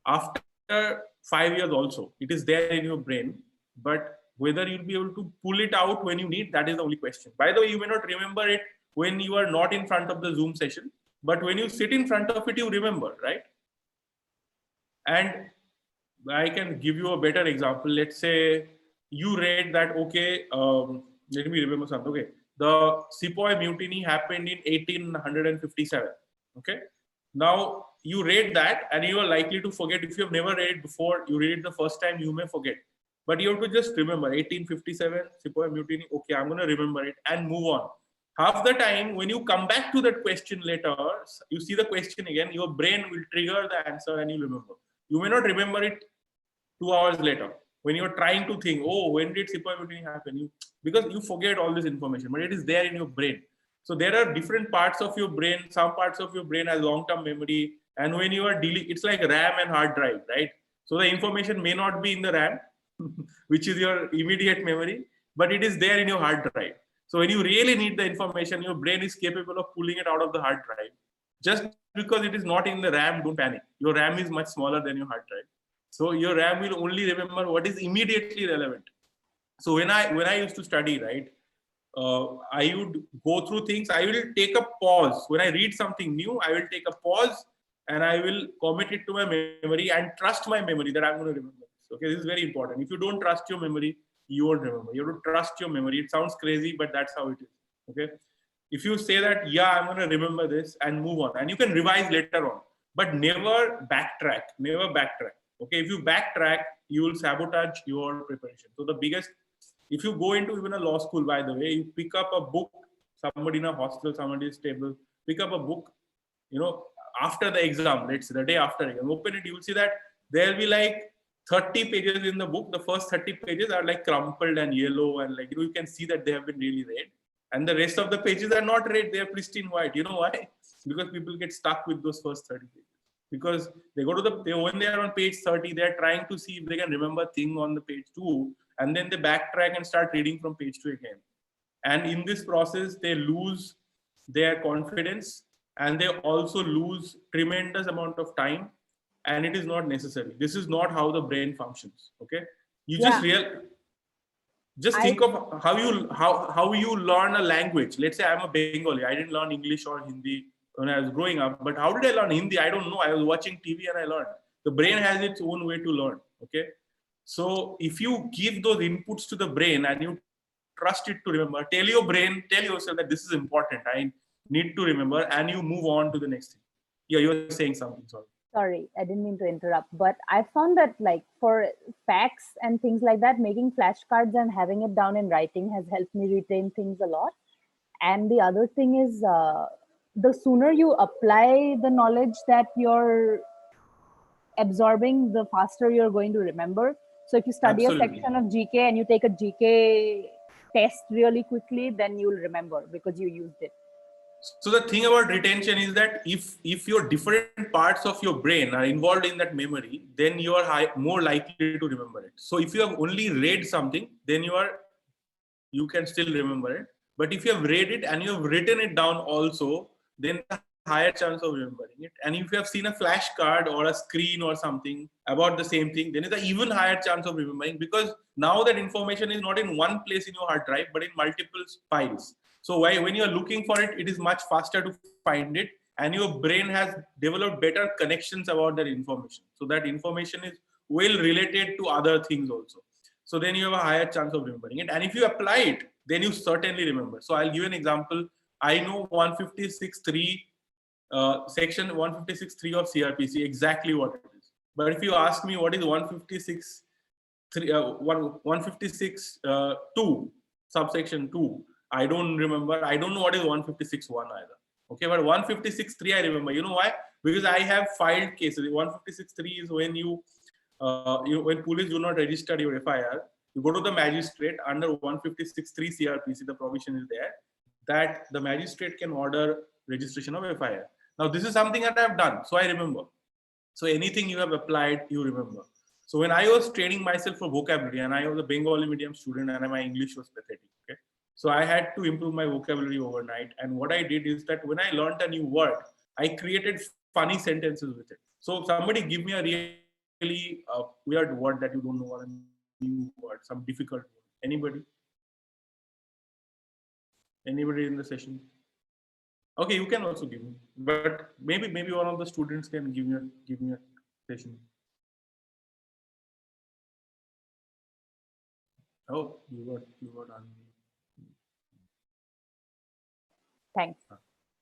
after 5 years also. It is there in your brain, but whether you'll be able to pull it out when you need, that is the only question. By the way, you may not remember it when you are not in front of the Zoom session, but when you sit in front of it, you remember, right? And I can give you a better example. Let's say you read that, okay, let me remember something. Okay, the Sepoy mutiny happened in 1857. Okay, now you read that and you are likely to forget. If you have never read it before, you read it the first time, you may forget. But you have to just remember 1857 Sepoy mutiny. Okay, I'm going to remember it and move on. Half the time, when you come back to that question later, you see the question again, your brain will trigger the answer and you remember. You may not remember it 2 hours later when you're trying to think, oh, when did Sepoy mutiny happen? Because you forget all this information, but it is there in your brain. So there are different parts of your brain. Some parts of your brain has long-term memory. And when you are dealing, it's like RAM and hard drive, right? So the information may not be in the RAM, which is your immediate memory, but it is there in your hard drive. So when you really need the information, your brain is capable of pulling it out of the hard drive. Just because it is not in the RAM, don't panic. Your RAM is much smaller than your hard drive. So your RAM will only remember what is immediately relevant. So when I used to study, right, I would go through things. I will take a pause when I read something new. I will take a pause and I will commit it to my memory and trust my memory that I'm going to remember this. Okay, this is very important. If you don't trust your memory, you won't remember. You have to trust your memory. It sounds crazy, but that's how it is. Okay, if you say that, yeah, I'm going to remember this and move on, and you can revise later on, but never backtrack. Never backtrack. Okay, if you backtrack, you will sabotage your preparation. So the biggest, if you go into even a law school, by the way, you pick up a book, somebody in a hostel, somebody's table, pick up a book, after the exam, let's say the day after exam, open it, you will see that there'll be like 30 pages in the book. The first 30 pages are like crumpled and yellow, and like, you can see that they have been really read. And the rest of the pages are not red, they are pristine white. You know why? Because people get stuck with those first 30 pages. Because they go to when they are on page 30, they are trying to see if they can remember thing on the page 2, and then they backtrack and start reading from page 2 again. And in this process, they lose their confidence, and they also lose tremendous amount of time, and it is not necessary. This is not how the brain functions. Okay, you just think of how you learn a language. Let's say I'm a Bengali. I didn't learn English or Hindi when I was growing up. But how did I learn Hindi? I don't know. I was watching TV and I learned. The brain has its own way to learn. Okay. So if you give those inputs to the brain and you trust it to remember, tell yourself that this is important. I need to remember, and you move on to the next thing. Yeah, you're saying something. Sorry, I didn't mean to interrupt, but I found that like for facts and things like that, making flashcards and having it down in writing has helped me retain things a lot. And the other thing is, the sooner you apply the knowledge that you're absorbing, the faster you're going to remember. So if you study Absolutely. a section of GK and you take a GK test really quickly, then you'll remember because you used it. So the thing about retention is that if your different parts of your brain are involved in that memory, then you are more likely to remember it. So if you have only read something, then you can still remember it. But if you have read it and you have written it down also, then a higher chance of remembering it. And if you have seen a flashcard or a screen or something about the same thing, then it's an even higher chance of remembering, because now that information is not in one place in your hard drive, but in multiple files. So when you're looking for it, it is much faster to find it, and your brain has developed better connections about that information. So that information is well related to other things also. So then you have a higher chance of remembering it. And if you apply it, then you certainly remember. So I'll give you an example. I know 156.3, section 156.3 of CRPC, exactly what it is. But if you ask me what is 156.2, subsection 2, I don't remember. I don't know what is 156.1 either. Okay, but 156.3 I remember. You know why? Because I have filed cases. 156.3 is when when police do not register your FIR, you go to the magistrate under 156.3 CRPC. The provision is there that the magistrate can order registration of FIR. Now this is something that I have done, so I remember. So anything you have applied, you remember. So when I was training myself for vocabulary, and I was a Bengali medium student, and my English was pathetic. Okay, so I had to improve my vocabulary overnight. And what I did is that when I learned a new word, I created funny sentences with it. So somebody give me a really weird word that you don't know, or a new word, some difficult word. Anybody? Anybody in the session? Okay, you can also give me, but maybe one of the students can give me a session. Oh, you got on. Thanks.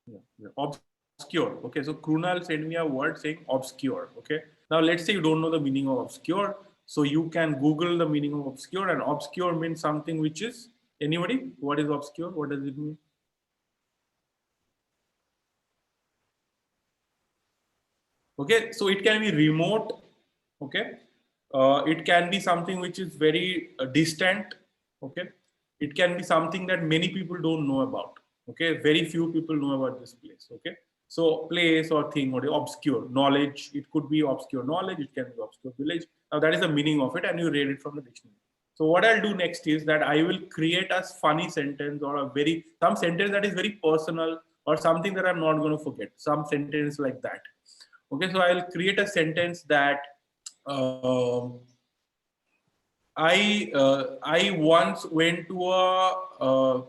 Yeah. Obscure. Okay, so Krunal sent me a word saying obscure. Okay, now let's say you don't know the meaning of obscure, so you can Google the meaning of obscure, and obscure means something which is, anybody? What is obscure? What does it mean? Okay, so it can be remote. Okay, it can be something which is very distant. Okay, it can be something that many people don't know about. Okay, very few people know about this place. Okay, so place or thing or obscure knowledge. It could be obscure knowledge. It can be obscure village. Now that is the meaning of it, and you read it from the dictionary. So what I'll do next is that I will create a funny sentence or some sentence that is very personal or something that I'm not going to forget. Some sentence like that. Okay, so I'll create a sentence that I once went to a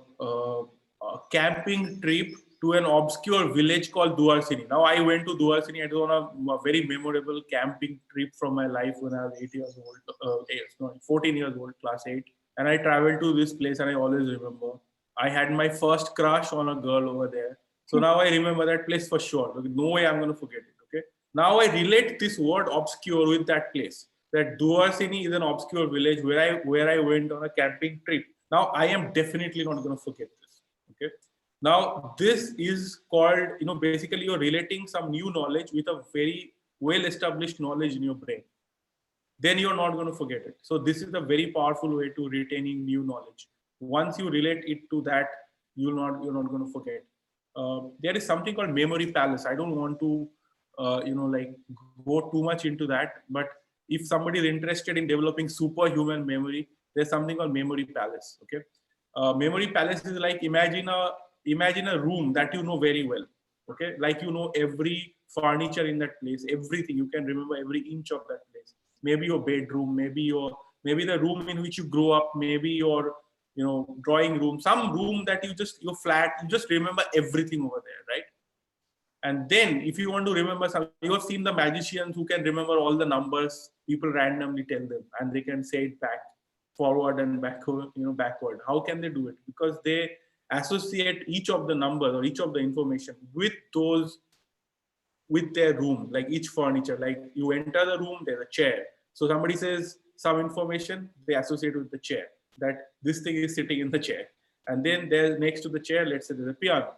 camping trip to an obscure village called Duarsini. Now I went to Duarsini. It was on a very memorable camping trip from my life when I was 8 years old, 14 years old, class 8. And I traveled to this place, and I always remember. I had my first crush on a girl over there. So now I remember that place for sure. No way I'm going to forget it. Okay. Now I relate this word obscure with that place. That Duarsini is an obscure village where I went on a camping trip. Now I am definitely not going to forget this. Okay. Now this is called, basically you're relating some new knowledge with a very well established knowledge in your brain. Then you're not going to forget it. So this is a very powerful way to retaining new knowledge. Once you relate it to that, you're not going to forget. There is something called memory palace. I don't want to like go too much into that, but if somebody is interested in developing superhuman memory, there's something called memory palace. Okay, memory palace is like imagine a room that you know very well. Okay, like you know every furniture in that place, everything. You can remember every inch of that place. Maybe your bedroom, maybe the room in which you grew up, maybe your drawing room, some room that your flat, you just remember everything over there, right? And then if you want to remember something, you have seen the magicians who can remember all the numbers. People randomly tell them and they can say it back, forward and backward. How can they do it? Because they associate each of the numbers or each of the information with their room, like each furniture. Like you enter the room, there's a chair. So somebody says some information, they associate with the chair, that this thing is sitting in the chair. And then there's next to the chair, let's say there's a piano.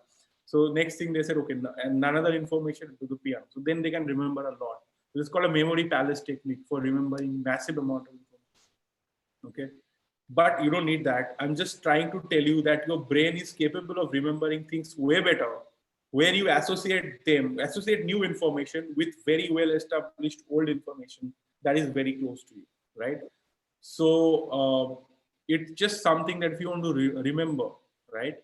So next thing they said, okay, and another information to the piano. So then they can remember a lot. This is called a memory palace technique for remembering massive amount of information. Okay. But you don't need that. I'm just trying to tell you that your brain is capable of remembering things way better when you associate new information with very well established old information that is very close to you, right? So it's just something that if you want to remember, right?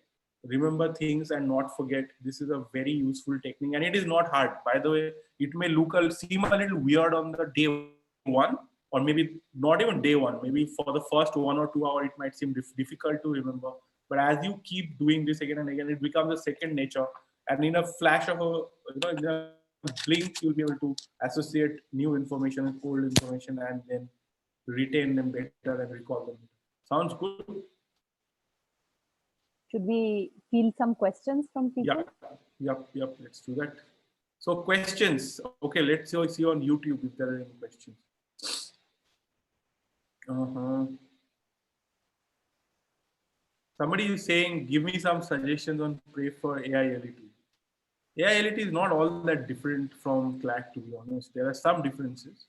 Remember things and not forget. This is a very useful technique, and it is not hard. By the way, it may seem a little weird on the day one, or maybe not even day one. Maybe for the first 1 or 2 hours, it might seem difficult to remember. But as you keep doing this again and again, it becomes a second nature. And in a flash of in a blink, you'll be able to associate new information with old information and then retain them better and recall them. Sounds good? Should we field some questions from people? Yep. Let's do that. So questions. Okay, let's see on YouTube if there are any questions. Somebody is saying, give me some suggestions on pray for AILET. AILET is not all that different from CLAT, to be honest. There are some differences.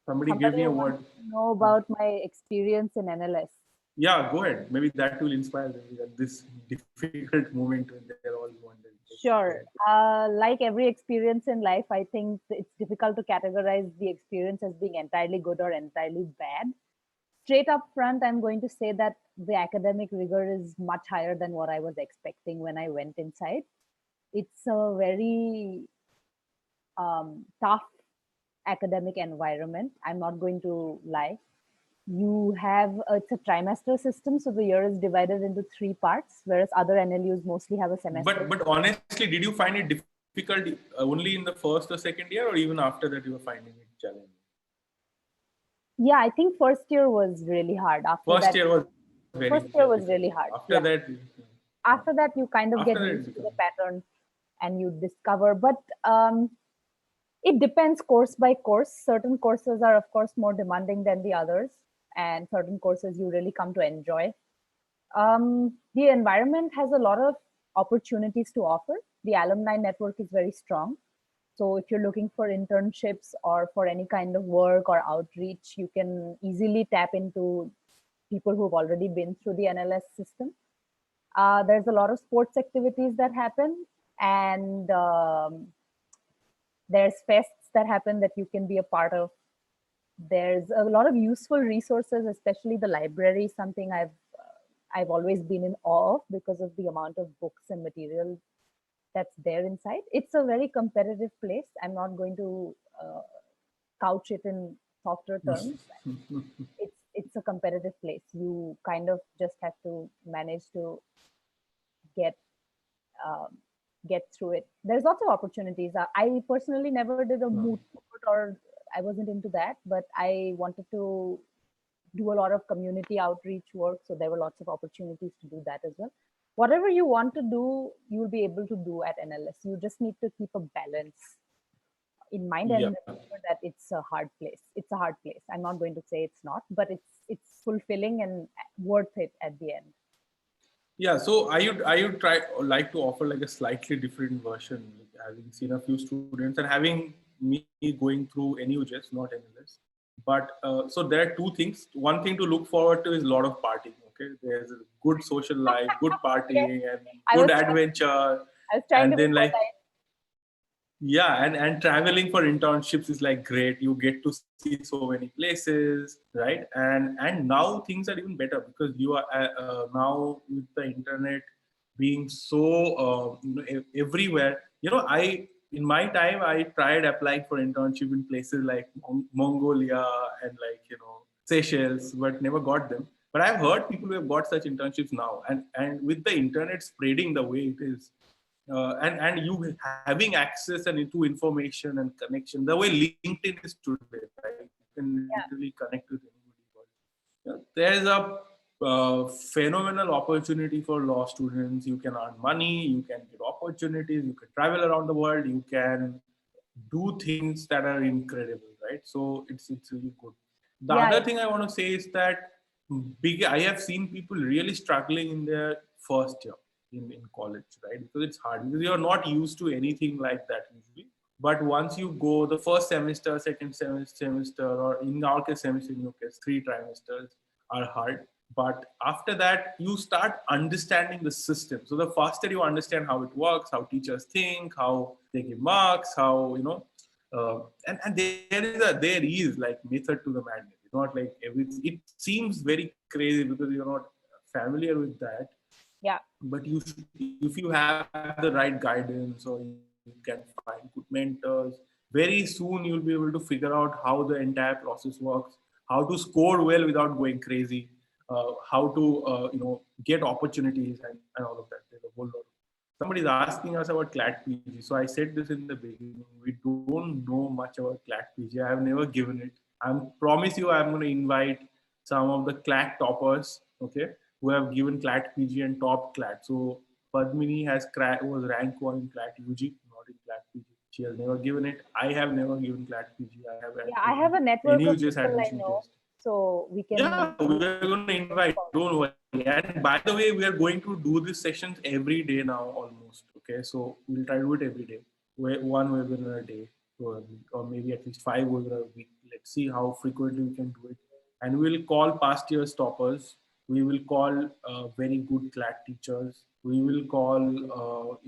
Somebody give me a word. Know about my experience in NLS. Yeah, go ahead. Maybe that will inspire them at this difficult moment when they're all wondering. Sure. Like every experience in life, I think it's difficult to categorize the experience as being entirely good or entirely bad. Straight up front, I'm going to say that the academic rigor is much higher than what I was expecting when I went inside. It's a very tough academic environment. I'm not going to lie. It's a trimester system, so the year is divided into 3 parts, whereas other NLUs mostly have a semester. But honestly, did you find it difficult only in the first or second year, or even after that you were finding it challenging? Yeah, I think first year was really hard. First year was really hard. After that, you kind of get used to the pattern and you discover. But it depends course by course. Certain courses are, of course, more demanding than the others, and certain courses you really come to enjoy. The environment has a lot of opportunities to offer. The alumni network is very strong. So if you're looking for internships or for any kind of work or outreach, you can easily tap into people who've already been through the NLS system. There's a lot of sports activities that happen, and there's fests that happen that you can be a part of. There's a lot of useful resources, especially the library, something I've always been in awe of because of the amount of books and material that's there inside. It's a very competitive place. I'm not going to couch it in softer terms. It's a competitive place. You kind of just have to manage to get um, get through it. There's lots of opportunities. I personally never did a moot court, or I wasn't into that, but I wanted to do a lot of community outreach work. So there were lots of opportunities to do that as well. Whatever you want to do, you'll be able to do at NLS. You just need to keep a balance in mind and remember that it's a hard place. It's a hard place. I'm not going to say it's not, but it's fulfilling and worth it at the end. Yeah, so I would like to offer like a slightly different version, like having seen a few students and having me going through NUJS, not NLS. But so there are two things. One thing to look forward to is a lot of partying. Okay, there's a good social life, good partying, and good adventure, I was trying and to then be like polite. yeah, and traveling for internships is like great. You get to see so many places, right? And now things are even better because you are now with the internet being so everywhere. I in my time I tried applying for internship in places like Mongolia and like Seychelles, but never got them. But I've heard people who have got such internships now, and with the internet spreading the way it is, and you having access and into information and connection the way LinkedIn is today, right? You can literally connect with anybody. There's a phenomenal opportunity for law students. You can earn money, you can get opportunities, you can travel around the world, you can do things that are incredible, right? So it's really good. The other thing I want to say is that I have seen people really struggling in their first year in college, right? Because it's hard because you're not used to anything like that usually. But once you go the first semester, second semester, or in our case, semester, in your case, 3 trimesters are hard. But after that, you start understanding the system. So the faster you understand how it works, how teachers think, how they give marks, how and there is like method to the madness. It's not like everything. It seems very crazy because you're not familiar with that. Yeah. But if you have the right guidance, or you can find good mentors, very soon you'll be able to figure out how the entire process works, how to score well without going crazy, how to get opportunities and all of that. There's a whole lot. Somebody is asking us about CLAT PG. So I said this in the beginning. We don't know much about CLAT PG. I have never given it. I promise you, I'm going to invite some of the CLAT toppers, okay, who have given CLAT PG and top CLAT. So Padmini was rank 1 in CLAT UG, not in CLAT PG. She has never given it. I have never given CLAT PG. I have a network of NUJ's people I admission know, test. so we can. Yeah, we are going to invite. Don't worry. And by the way, we are going to do these sessions every day now, almost. Okay, so we'll try to do it every day. One webinar a day, or maybe at least 5 webinar a week. Let's see how frequently we can do it. And we'll call past year toppers. We will call very good CLAT teachers. We will call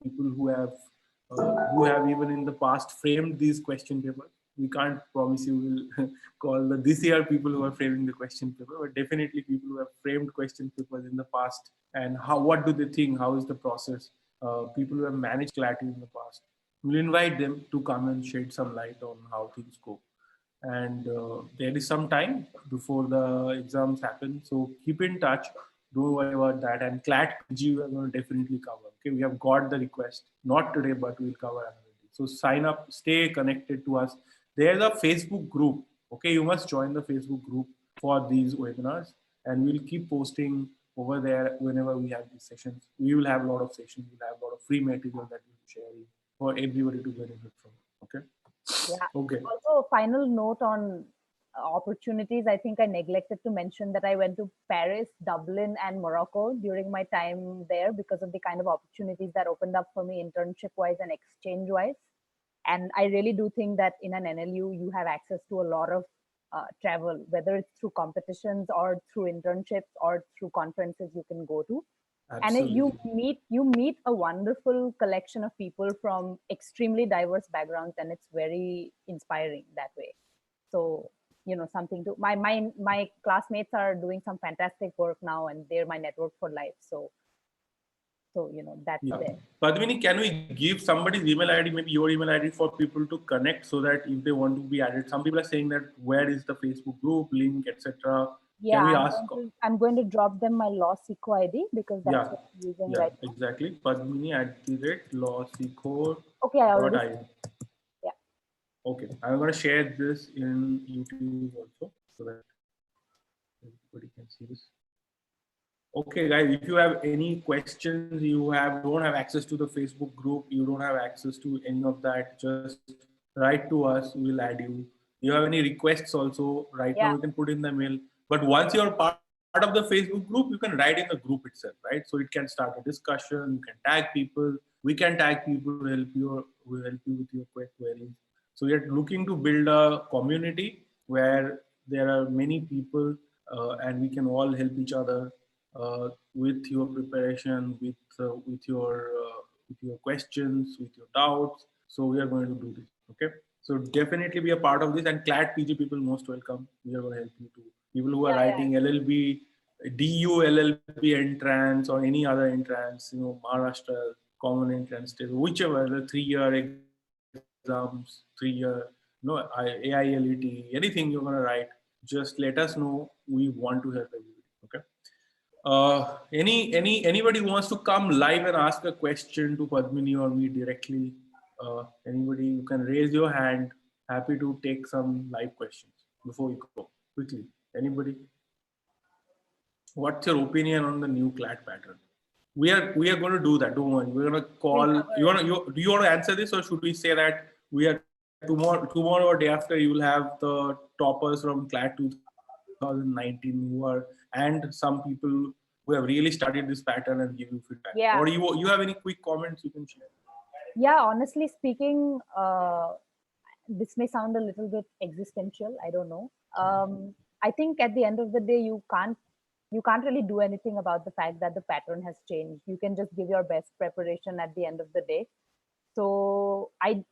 people who have even in the past framed these question papers. We can't promise you we'll call this year people who are framing the question paper, but definitely people who have framed question papers in the past, and what do they think, how is the process, people who have managed CLAT in the past. We'll invite them to come and shed some light on how things go. And there is some time before the exams happen, so keep in touch. Don't worry about that. And CLAT PG we are going to definitely cover. Okay, we have got the request, not today, but we'll cover another day. So sign up, stay connected to us. There's a Facebook group. Okay, you must join the Facebook group for these webinars, and we'll keep posting over there whenever we have these sessions. We will have a lot of sessions. We'll have a lot of free material that we'll be sharing for everybody to benefit from. Okay. Yeah. Okay. Also, a final note on opportunities. I think I neglected to mention that I went to Paris, Dublin, and Morocco during my time there because of the kind of opportunities that opened up for me internship wise and exchange wise. And I really do think that in an NLU, you have access to a lot of travel, whether it's through competitions or through internships or through conferences you can go to. And Absolutely. you meet a wonderful collection of people from extremely diverse backgrounds, and it's very inspiring that way. So, something to my classmates are doing some fantastic work now, and they're my network for life. So that's Yeah. there. Padmini, can we give somebody's email ID, maybe your email ID, for people to connect so that if they want to be added? Some people are saying that where is the Facebook group link, etc. Yeah, Can we ask? I'm going to drop them my LawSikho ID because that's Yeah, what I'm using yeah, right now. exactly. Padmini at the rate Okay, I already. lawsikho.in. Yeah. Okay, I'm going to share this in YouTube also so that everybody can see this. Okay, guys, if you have any questions, don't have access to the Facebook group, you don't have access to any of that, just write to us. We'll add you. You have any requests also? Right now, Yeah. you can put in the mail. But once you're part of the Facebook group, you can write in the group itself, right? So it can start a discussion. You can tag people. We can tag people. We'll help you with your quick queries. So we are looking to build a community where there are many people and we can all help each other with your preparation, with your questions, with your doubts. So we are going to do this. Okay. So definitely be a part of this, and CLAT PG people most welcome. We are going to help you too. People who are Yeah. writing LLB, DU, LLB entrance or any other entrance, Maharashtra common entrance test, whichever, the 3-year exams, 3-year, AILET, anything you're going to write, just let us know. We want to help everybody. Okay. Anybody wants to come live and ask a question to Padmini or me directly? Anybody, you can raise your hand. Happy to take some live questions before we go quickly. Anybody? What's your opinion on the new CLAT pattern? We are going to do that. Don't worry. We're going to We'll call. cover it. Do you want to answer this, or should we say that we are tomorrow or day after you will have the toppers from CLAT 2019 and some people who have really studied this pattern and give you feedback? Yeah. Or you have any quick comments you can share? Yeah. Honestly speaking, this may sound a little bit existential. I don't know. I think at the end of the day, you can't really do anything about the fact that the pattern has changed. You can just give your best preparation at the end of the day. So I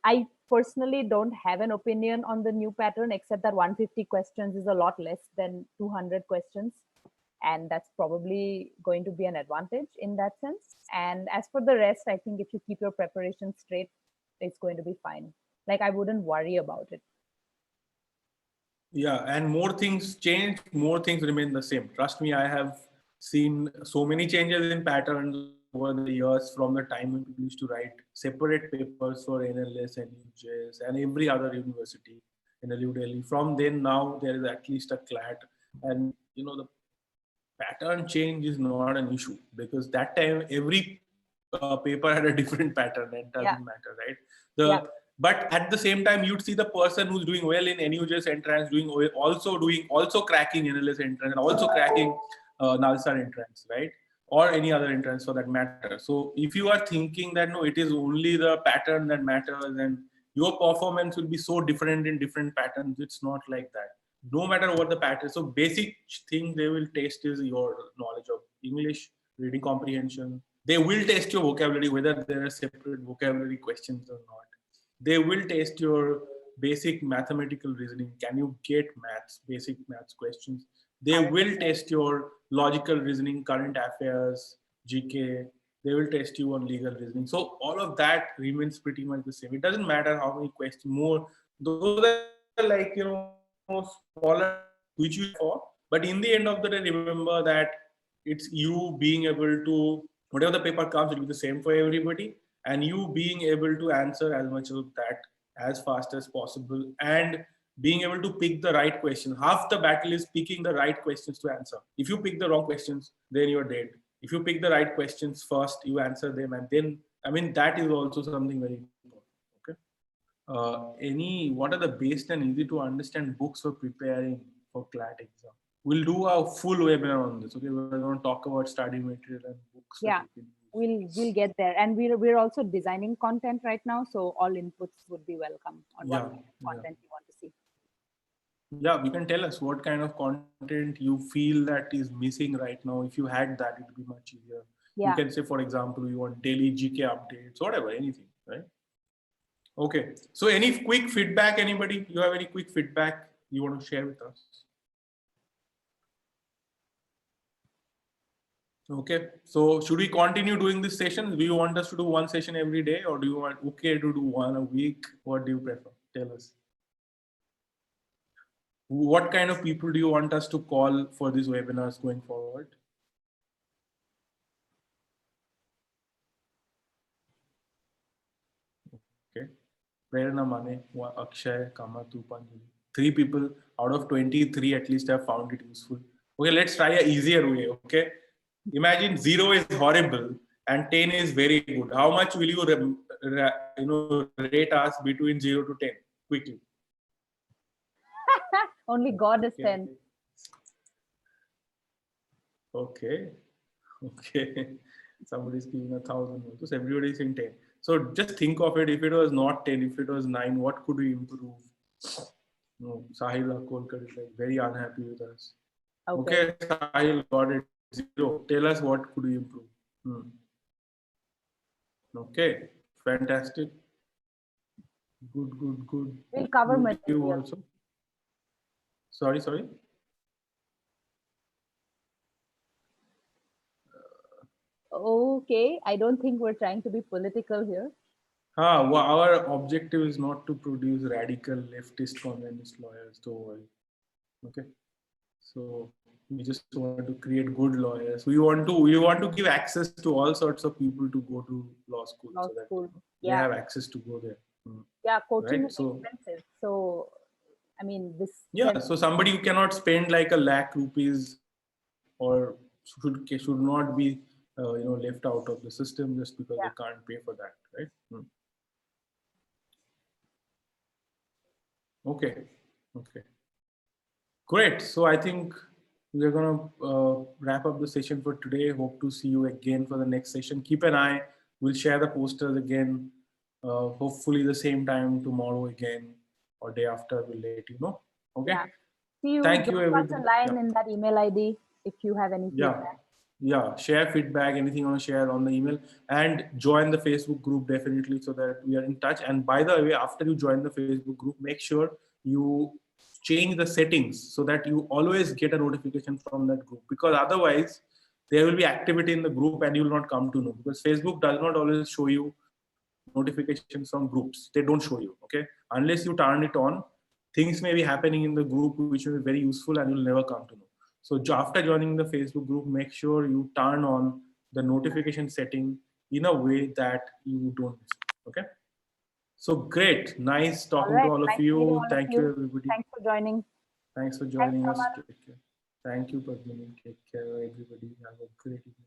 personally don't have an opinion on the new pattern, except that 150 questions is a lot less than 200 questions. And that's probably going to be an advantage in that sense. And as for the rest, I think if you keep your preparation straight, it's going to be fine. Like, I wouldn't worry about it. Yeah, and more things change, more things remain the same. Trust me, I have seen so many changes in patterns over the years from the time when people used to write separate papers for NLS and UJS and every other university in New Delhi. From then now, there is at least a CLAT. And, the pattern change is not an issue because that time every paper had a different pattern. It doesn't matter, right? But at the same time, you'd see the person who's doing well in NUJS entrance also cracking NLS entrance and also cracking Nalsar entrance, right? Or any other entrance for that matter. So if you are thinking that no, it is only the pattern that matters and your performance will be so different in different patterns, it's not like that. No matter what the pattern. So basic thing they will test is your knowledge of English, reading comprehension. They will test your vocabulary, whether there are separate vocabulary questions or not. They will test your basic mathematical reasoning. Can you get basic maths questions? They will test your logical reasoning, current affairs, GK. They will test you on legal reasoning. So all of that remains pretty much the same. It doesn't matter how many questions more. Those are like, smaller which you for. But in the end of the day, remember that it's you being able to, whatever the paper comes, it will be the same for everybody. And you being able to answer as much of that as fast as possible and being able to pick the right question. Half the battle is picking the right questions to answer. If you pick the wrong questions, then you're dead. If you pick the right questions first, you answer them, and then, that is also something very important. Okay. What are the best and easy to understand books for preparing for CLAT exam? We'll do a full webinar on this. Okay, we're going to talk about study material and books that you can use. we'll get there, and we're also designing content right now, so all inputs would be welcome on what kind of content you want to see. Yeah, you can tell us what kind of content you feel that is missing right now. If you had that, it would be much easier. Yeah. You can say, for example, you want daily GK updates, whatever, anything, right? Okay. So any quick feedback, anybody? You have any quick feedback you want to share with us? Okay. So should we continue doing this session? Do you want us to do one session every day, or do you want to do one a week? What do you prefer? Tell us. What kind of people do you want us to call for these webinars going forward? Okay. Prerna, Mane, Akshay, Kamatu, Panjali. 3 people out of 23 at least have found it useful. Okay, let's try an easier way. Okay. Imagine 0 is horrible and 10 is very good. How much will you, rate us between 0 to 10? Quickly. Only God is 10. Okay. Okay. Somebody's giving 1,000. So everybody's in 10. So just think of it. If it was not 10, if it was 9, what could we improve? No, Sahil Akolkar is like very unhappy with us. Okay, Sahil got it 0. Tell us what could we improve. Okay, fantastic. Good. We'll cover you also. Sorry. Okay, I don't think we're trying to be political here. Well, our objective is not to produce radical leftist communist lawyers. Don't worry. Okay, so we just want to create good lawyers. We want to give access to all sorts of people to go to law school, so that they have access to go there. Yeah, coaching is expensive. So, I mean, this. Yeah, so somebody who cannot spend like a lakh rupees or should not be left out of the system just because they can't pay for that, right? Okay. Great. So I think we're going to wrap up the session for today. Hope to see you again for the next session. Keep an eye. We'll share the posters again. Hopefully the same time tomorrow again or day after. We'll let you know. Okay. Yeah. See you. Thank you, everybody. Drop us a line in that email ID if you have any feedback. Yeah. Share feedback, anything you want to share on the email, and join the Facebook group definitely so that we are in touch. And by the way, after you join the Facebook group, make sure you change the settings so that you always get a notification from that group, because otherwise there will be activity in the group and you will not come to know, because Facebook does not always show you notifications from groups. They don't show you. Okay, unless you turn it on, things may be happening in the group which will be very useful and you'll never come to know. So after joining the Facebook group, make sure you turn on the notification setting in a way that you don't miss it. Okay. So great. Nice talking to all of you. Thank you, everybody. Thanks for joining. Thanks for joining us. Take care. Thank you, Padmini. Take care, everybody. Have a great evening.